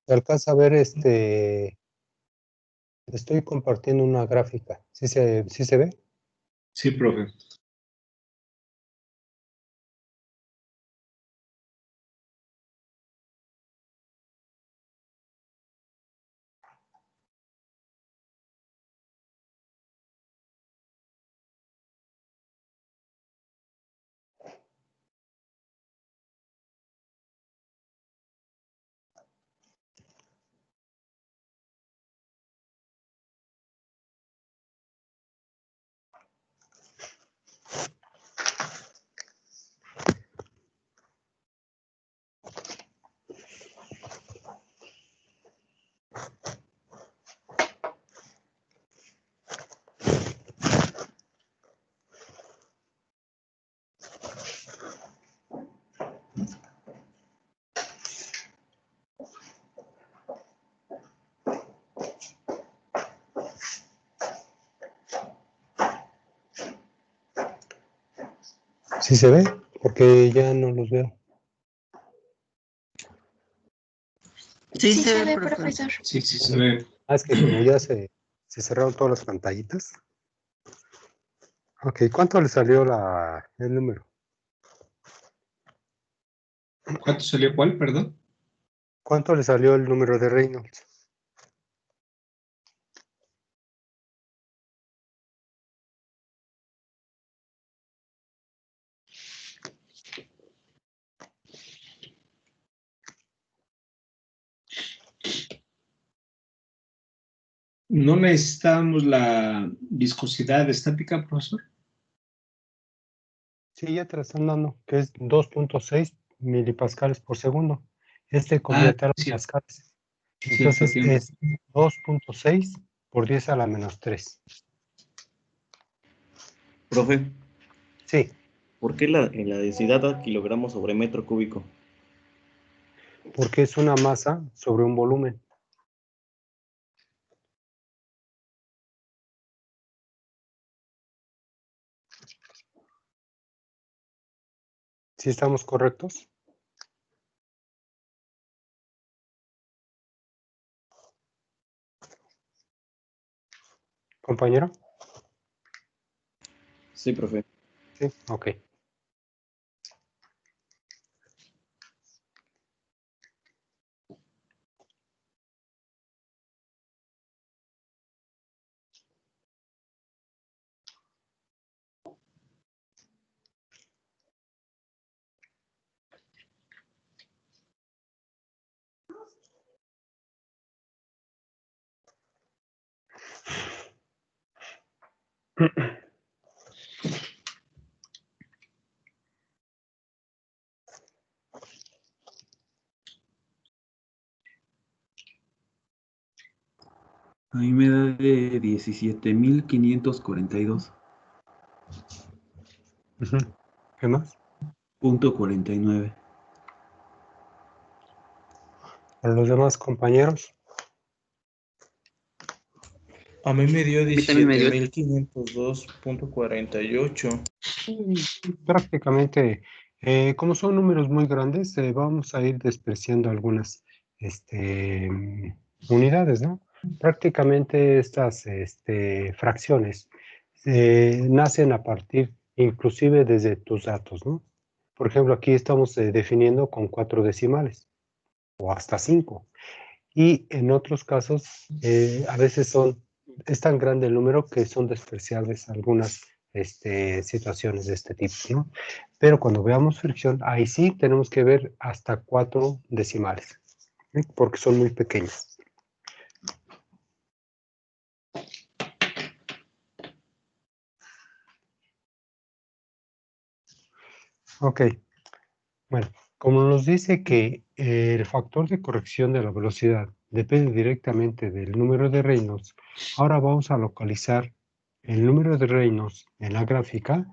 ¿Se alcanza a ver estoy compartiendo una gráfica? ¿Sí se ve? Sí, profe. ¿Sí se ve? Porque ya no los veo. Sí, Sí se se ve, ve, profesor. Sí, sí se ve. Ah, es que como ya se cerraron todas las pantallitas. Ok, ¿cuánto le salió el número? ¿Cuánto salió cuál, perdón? ¿Cuánto le salió el número de Reynolds? ¿No necesitamos la viscosidad estática, profesor? Sí, ya te la están dando, que es 2.6 milipascales por segundo. Ah, Convierte a sí, pascales. cierto Entonces tiempo. es 2.6 por 10 a la menos 3. Profe, Sí, ¿por qué en la densidad a kilogramos sobre metro cúbico? porque es una masa sobre un volumen. ¿Sí estamos correctos? ¿Compañero? Sí, profe. Sí, ok. A mí me da de 17.542. ¿Qué más? .49. ¿Para los demás compañeros? A mí me dio mí también me dio 17.502.48. Prácticamente, como son números muy grandes, vamos a ir despreciando algunas unidades, ¿no? Prácticamente estas fracciones nacen a partir, inclusive desde tus datos, ¿no? Por ejemplo, aquí estamos definiendo con 4 decimales o hasta 5. Y en otros casos, a veces es tan grande el número que son despreciables algunas situaciones de este tipo, ¿no? Pero cuando veamos fricción, ahí sí tenemos que ver hasta 4 decimales, ¿sí? Porque son muy pequeños. Ok, bueno, como nos dice que el factor de corrección de la velocidad depende directamente del número de Reynolds, ahora vamos a localizar el número de Reynolds en la gráfica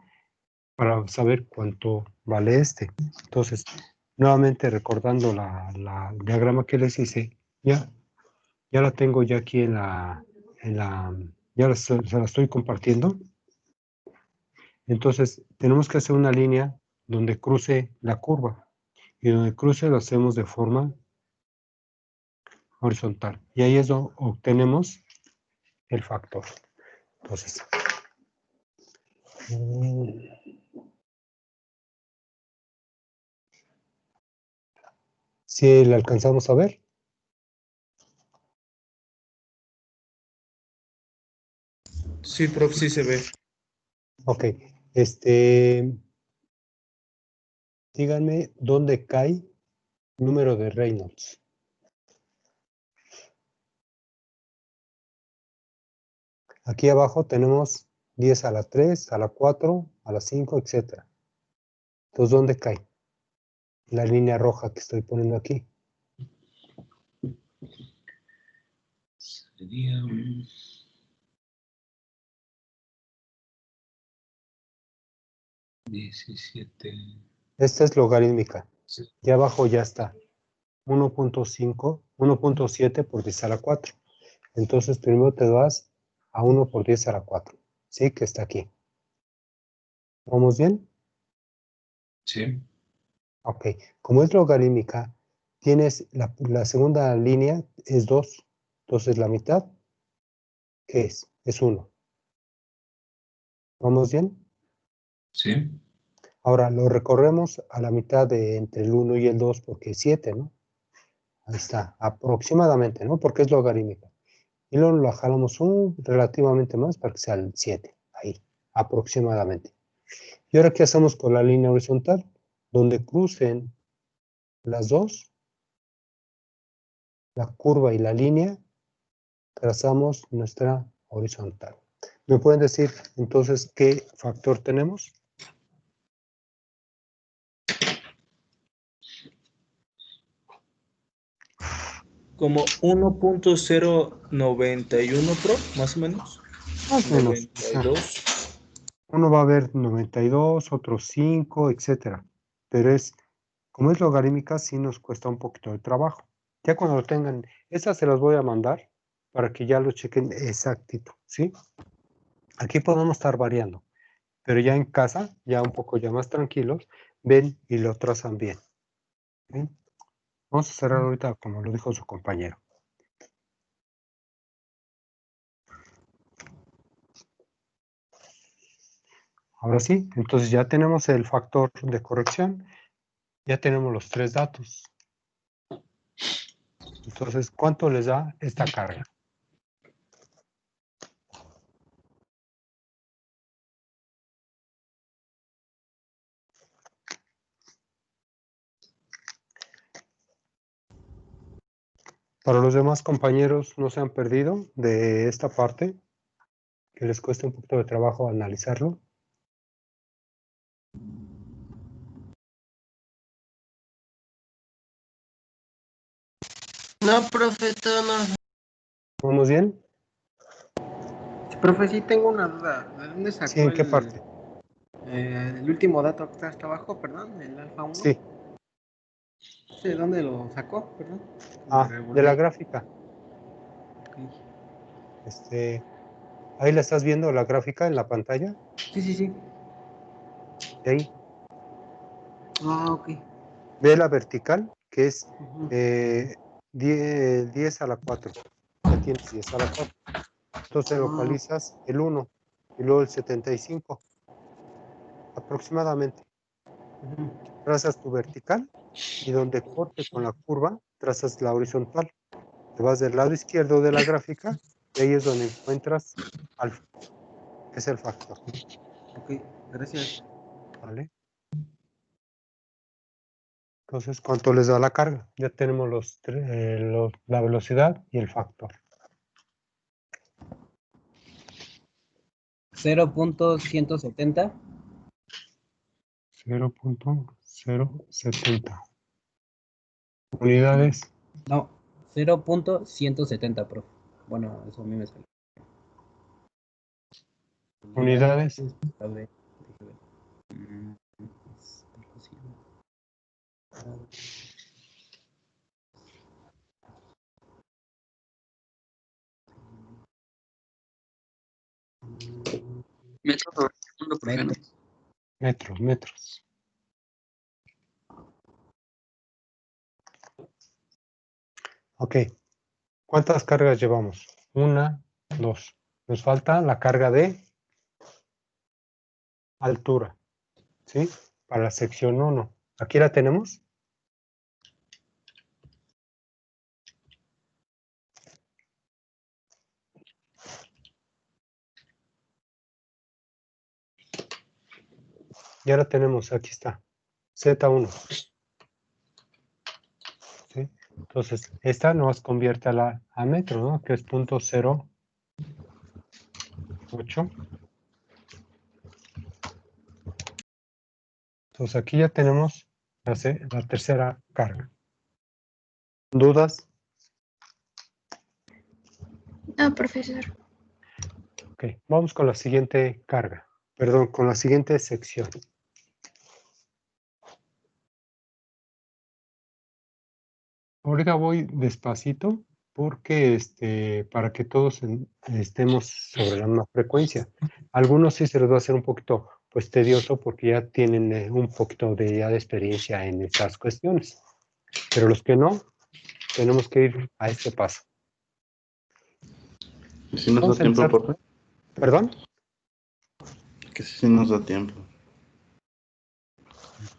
para saber cuánto vale este. Entonces, nuevamente recordando la diagrama que les hice, ya la tengo ya aquí se la estoy compartiendo. Entonces, tenemos que hacer una línea donde cruce la curva y donde cruce lo hacemos de forma horizontal. Y ahí es donde obtenemos el factor. Entonces, si le alcanzamos a ver. Sí, profe, sí se ve. Ok, díganme dónde cae número de Reynolds. Aquí abajo tenemos 10 a la 3, a la 4, a la 5, etc. Entonces, ¿dónde cae? La línea roja que estoy poniendo aquí. Sería 17. Esta es logarítmica. Sí. Y abajo ya está. 1.5, 1.7 por 10 a la 4. Entonces, primero te vas a 1 por 10 a la 4. ¿Sí? Que está aquí. ¿Vamos bien? Sí. Ok, como es logarítmica, tienes la segunda línea es 2. Entonces la mitad, ¿qué es? Es 1. ¿Vamos bien? Sí. Ahora lo recorremos a la mitad de entre el 1 y el 2 porque es 7, ¿no? Ahí está, aproximadamente, ¿no? Porque es logarítmica. Y luego lo jalamos relativamente más para que sea el 7. Ahí, aproximadamente. Y ahora, ¿qué hacemos con la línea horizontal? Donde crucen las dos, la curva y la línea, trazamos nuestra horizontal. ¿Me pueden decir entonces qué factor tenemos? Como 1.091 Pro, más o menos. Más o menos. 92. Uno va a ver 92, otro 5, etcétera. Pero como es logarítmica, sí nos cuesta un poquito de trabajo. Ya cuando lo tengan, estas se las voy a mandar para que ya lo chequen exactito, ¿sí? Aquí podemos estar variando, pero ya en casa, ya un poco ya más tranquilos, ven y lo trazan bien. ¿Sí? Vamos a cerrar ahorita como lo dijo su compañero. Ahora sí, entonces ya tenemos el factor de corrección, ya tenemos los 3 datos. Entonces, ¿cuánto les da esta carga? Para los demás compañeros, no se han perdido de esta parte, que les cuesta un poquito de trabajo analizarlo. No, profe, todo no. ¿Vamos bien? Profe, sí tengo una duda. ¿De dónde sacó Sí, ¿en qué parte? el último dato que está hasta abajo, perdón, el alfa 1? Sí. ¿De dónde lo sacó, perdón? De la gráfica. Ahí la estás viendo, la gráfica en la pantalla. Sí, sí, sí. De ahí. Ok. Ve la vertical, que es 10 a la 4. Ya tienes 10 a la 4. Entonces localizas el 1 y luego el 75. Aproximadamente. Trazas tu vertical y donde corte con la curva, trazas la horizontal. Te vas del lado izquierdo de la gráfica y ahí es donde encuentras alfa, que es el factor. Ok, gracias. ¿Vale? Entonces, ¿cuánto les da la carga? Ya tenemos la velocidad y el factor. 0.170. 0.070. Unidades. No, 0.170, profe. Bueno, eso a mí me sale. Unidades. A ver, déjame ver. Metros sobre segundo, profe, ¿no? Metros. Ok. ¿Cuántas cargas llevamos? 1, 2. Nos falta la carga de altura. ¿Sí? Para la sección 1. ¿Aquí la tenemos? Y ahora tenemos, aquí está, Z1. ¿Sí? Entonces, esta nos convierte a metro, ¿no? Que es 0.08. Entonces, aquí ya tenemos la tercera carga. ¿Dudas? No, profesor. Ok, vamos con la siguiente carga. Perdón, con la siguiente sección. Ahorita voy despacito porque para que todos estemos sobre la misma frecuencia. Algunos sí se les va a hacer un poquito pues tedioso porque ya tienen un poquito ya de experiencia en estas cuestiones. Pero los que no, tenemos que ir a este paso. ¿Si nos Vamos da a tiempo, empezar. profe? ¿Perdón? Que sí nos da tiempo.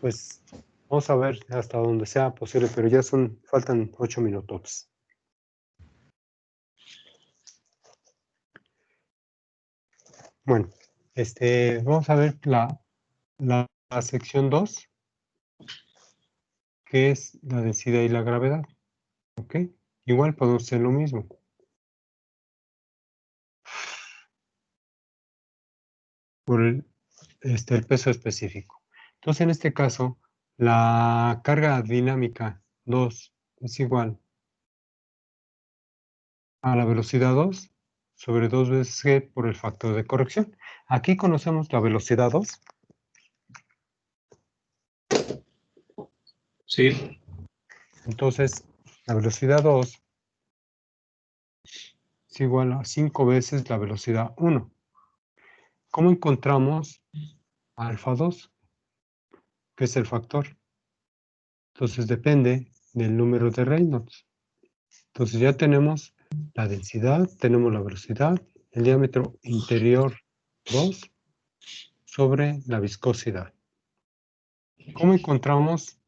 Pues vamos a ver hasta donde sea posible, pero ya faltan 8 minutos. Bueno, vamos a ver la sección 2, que es la densidad y la gravedad. ¿Ok? Igual podemos hacer lo mismo. Por el peso específico. Entonces, en este caso, la carga dinámica 2 es igual a la velocidad 2 sobre 2 veces g por el factor de corrección. Aquí conocemos la velocidad 2. Sí. Entonces, la velocidad 2 es igual a 5 veces la velocidad 1. ¿Cómo encontramos alfa 2? Que es el factor. Entonces, depende del número de Reynolds. Entonces, ya tenemos la densidad, tenemos la velocidad, el diámetro interior 2 sobre la viscosidad. ¿Cómo encontramos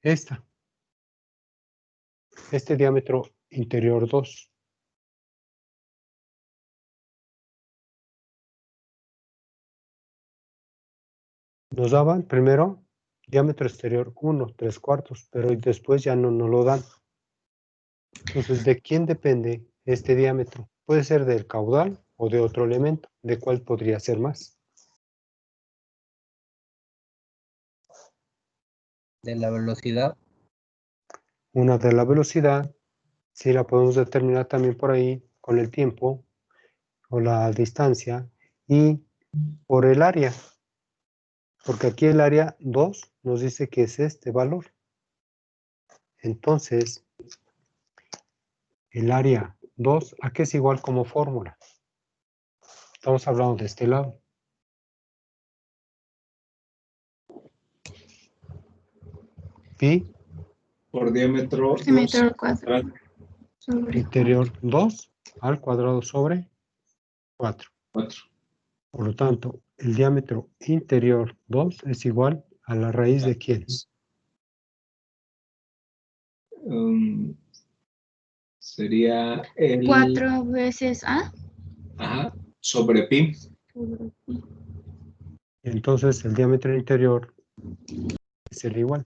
este diámetro interior 2? Nos daban primero diámetro exterior 1, 3/4, pero después ya no nos lo dan. Entonces, ¿de quién depende este diámetro? Puede ser del caudal o de otro elemento. ¿De cuál podría ser más? De la velocidad. Una de la velocidad, si la podemos determinar también por ahí con el tiempo o la distancia y por el área. Porque aquí el área 2 nos dice que es este valor. Entonces, el área 2, ¿a qué es igual como fórmula? Estamos hablando de este lado. Pi Por diámetro 2 al cuadrado. interior 2 al cuadrado sobre 4. 4. Por lo tanto, el diámetro interior 2 es igual a la raíz de ¿quién? Sería el 4 veces A. Ajá, sobre pi. Entonces, el diámetro interior es el igual.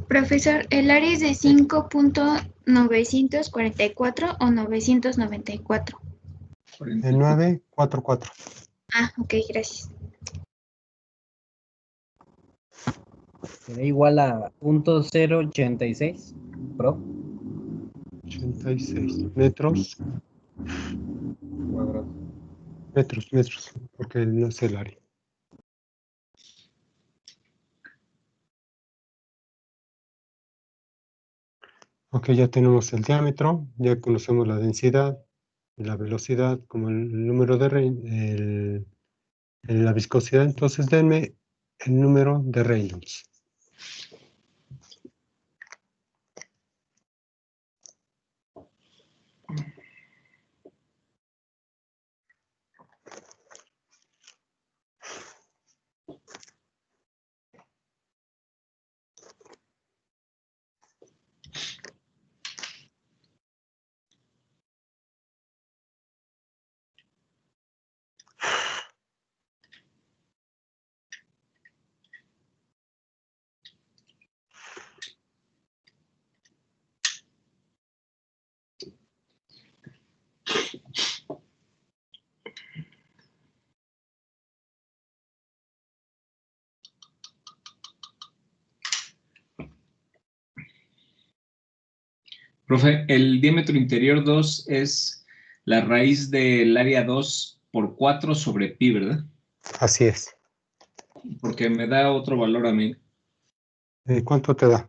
Profesor, ¿el área es de 5.944 o 994? El 944. Ah, ok, gracias. Será igual a 0.086, pro. 86 metros. Cuadrado. Metros, porque no es el área. Ok, ya tenemos el diámetro, ya conocemos la densidad, la velocidad, como el número de la viscosidad. Entonces, denme el número de Reynolds. Profe, el diámetro interior 2 es la raíz del área 2 por 4 sobre pi, ¿verdad? Así es. Porque me da otro valor a mí. ¿Cuánto te da?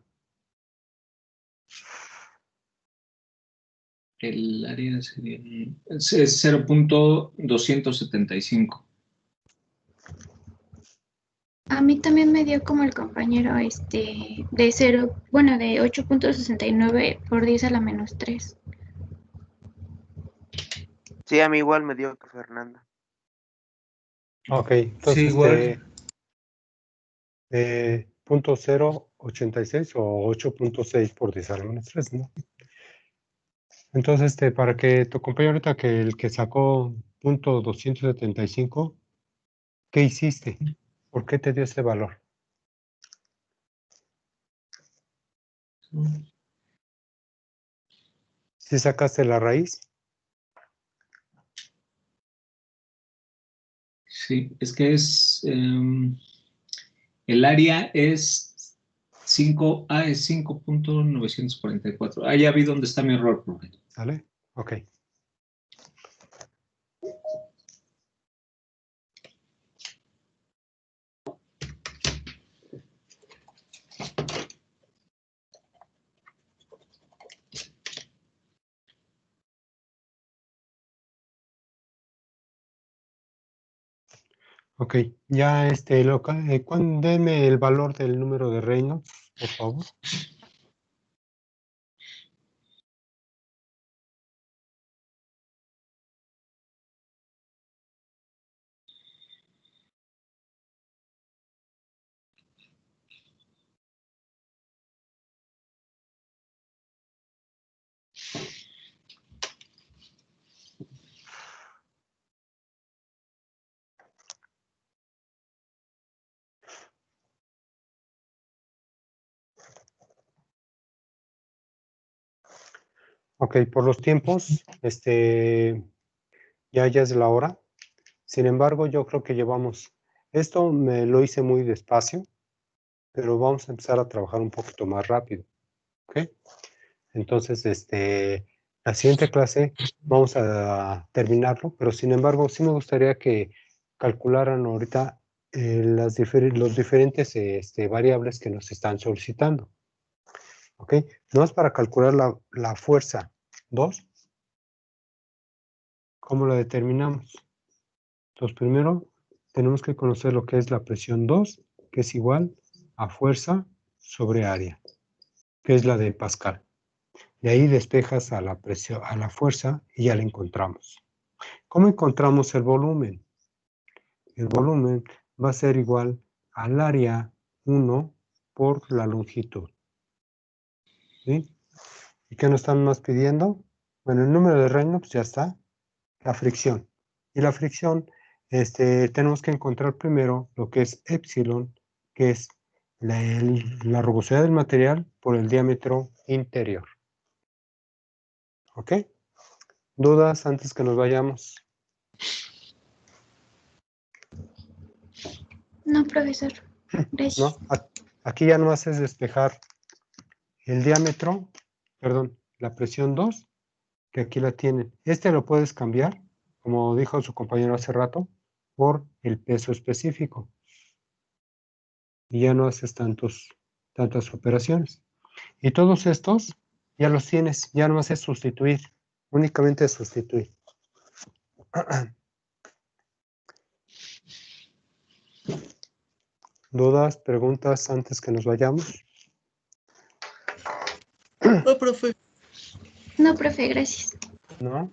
El área sería es 0.275. A mí también me dio como el compañero de 0, bueno, de 8.69 por 10 a la menos 3. Sí, a mí igual me dio que Fernanda. Ok, Sí, entonces igual. punto 0.86 o 8.6 por 10 a la menos 3, ¿no? Entonces, para que tu compañero ahorita que el que sacó punto 275, ¿qué hiciste? ¿Por qué te dio ese valor? ¿Sí sacaste la raíz? Sí, es que es el área es 5A es 5.944. Ah, ya vi dónde está mi error, profe. ¿Sale? Ok. Ok, ya denme el valor del número de Reynolds, por favor. Ok, por los tiempos, ya es la hora. Sin embargo, yo creo que esto me lo hice muy despacio, pero vamos a empezar a trabajar un poquito más rápido, ¿ok? Entonces, la siguiente clase vamos a terminarlo, pero sin embargo, sí me gustaría que calcularan ahorita los diferentes variables que nos están solicitando, ¿ok? No es para calcular la fuerza 2, ¿cómo la determinamos? Entonces, primero tenemos que conocer lo que es la presión 2, que es igual a fuerza sobre área, que es la de Pascal. De ahí despejas a la presión, a la fuerza y ya la encontramos. ¿Cómo encontramos el volumen? El volumen va a ser igual al área 1 por la longitud. ¿Sí? ¿Y qué nos están más pidiendo? Bueno, el número de Reynolds ya está. La fricción. Y la fricción, tenemos que encontrar primero lo que es epsilon, que es la rugosidad del material por el diámetro interior. ¿Ok? ¿Dudas antes que nos vayamos? No, profesor. Gracias. ¿No? Aquí ya nomás es despejar el diámetro, perdón, la presión 2, que aquí la tienen. Lo puedes cambiar, como dijo su compañero hace rato, por el peso específico. Y ya no haces tantas operaciones. Y todos estos ya los tienes, ya nomás es sustituir, únicamente es sustituir. ¿Dudas, preguntas antes que nos vayamos? No, profe. No, profe, gracias. ¿No?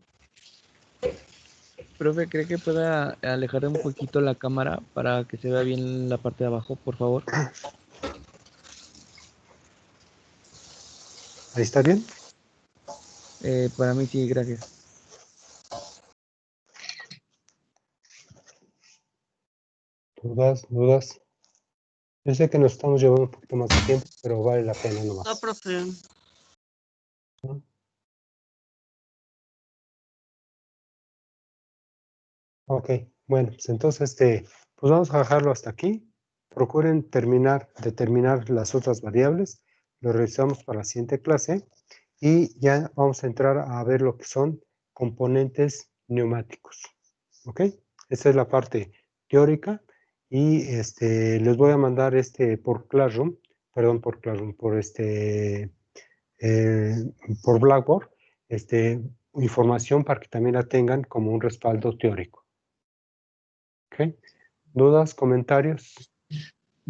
Profe, ¿cree que pueda alejar un poquito la cámara para que se vea bien la parte de abajo, por favor? ¿Ahí está bien? Para mí sí, gracias. ¿Dudas? Yo sé que nos estamos llevando un poquito más de tiempo, pero vale la pena nomás. No, profe. ¿No? Ok, bueno, pues entonces pues vamos a dejarlo hasta aquí. Procuren determinar las otras variables. Lo revisamos para la siguiente clase. y ya vamos a entrar a ver lo que son componentes neumáticos. ¿Ok? Esa es la parte teórica y les voy a mandar por Classroom, perdón, por Classroom, por Blackboard, información para que también la tengan como un respaldo teórico. ¿Ok? ¿Dudas, comentarios?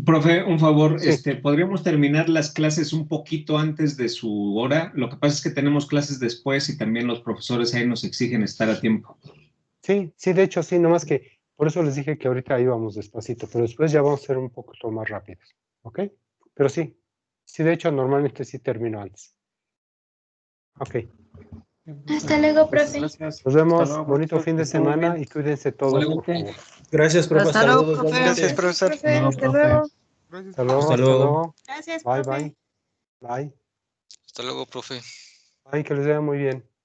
Profe, un favor, Sí. ¿podríamos terminar las clases un poquito antes de su hora? Lo que pasa es que tenemos clases después y también los profesores ahí nos exigen estar a tiempo. Sí, de hecho sí, nomás que por eso les dije que ahorita íbamos despacito, pero después ya vamos a ser un poquito más rápidos, ¿ok? Pero sí, de hecho normalmente sí termino antes. Ok. Hasta luego, profe. Gracias. Nos vemos, Hasta luego, bonito profesor. fin de Que esté muy semana bien. y cuídense todos, por Igualmente. favor. Gracias, profe. Hasta luego, Saludos. profe. Gracias, profesor. Profe, No, hasta profe. luego. Hasta luego, Hasta hasta luego. luego. Gracias, Bye, profe. bye. Bye. Hasta luego, profe. Bye, que les vaya muy bien.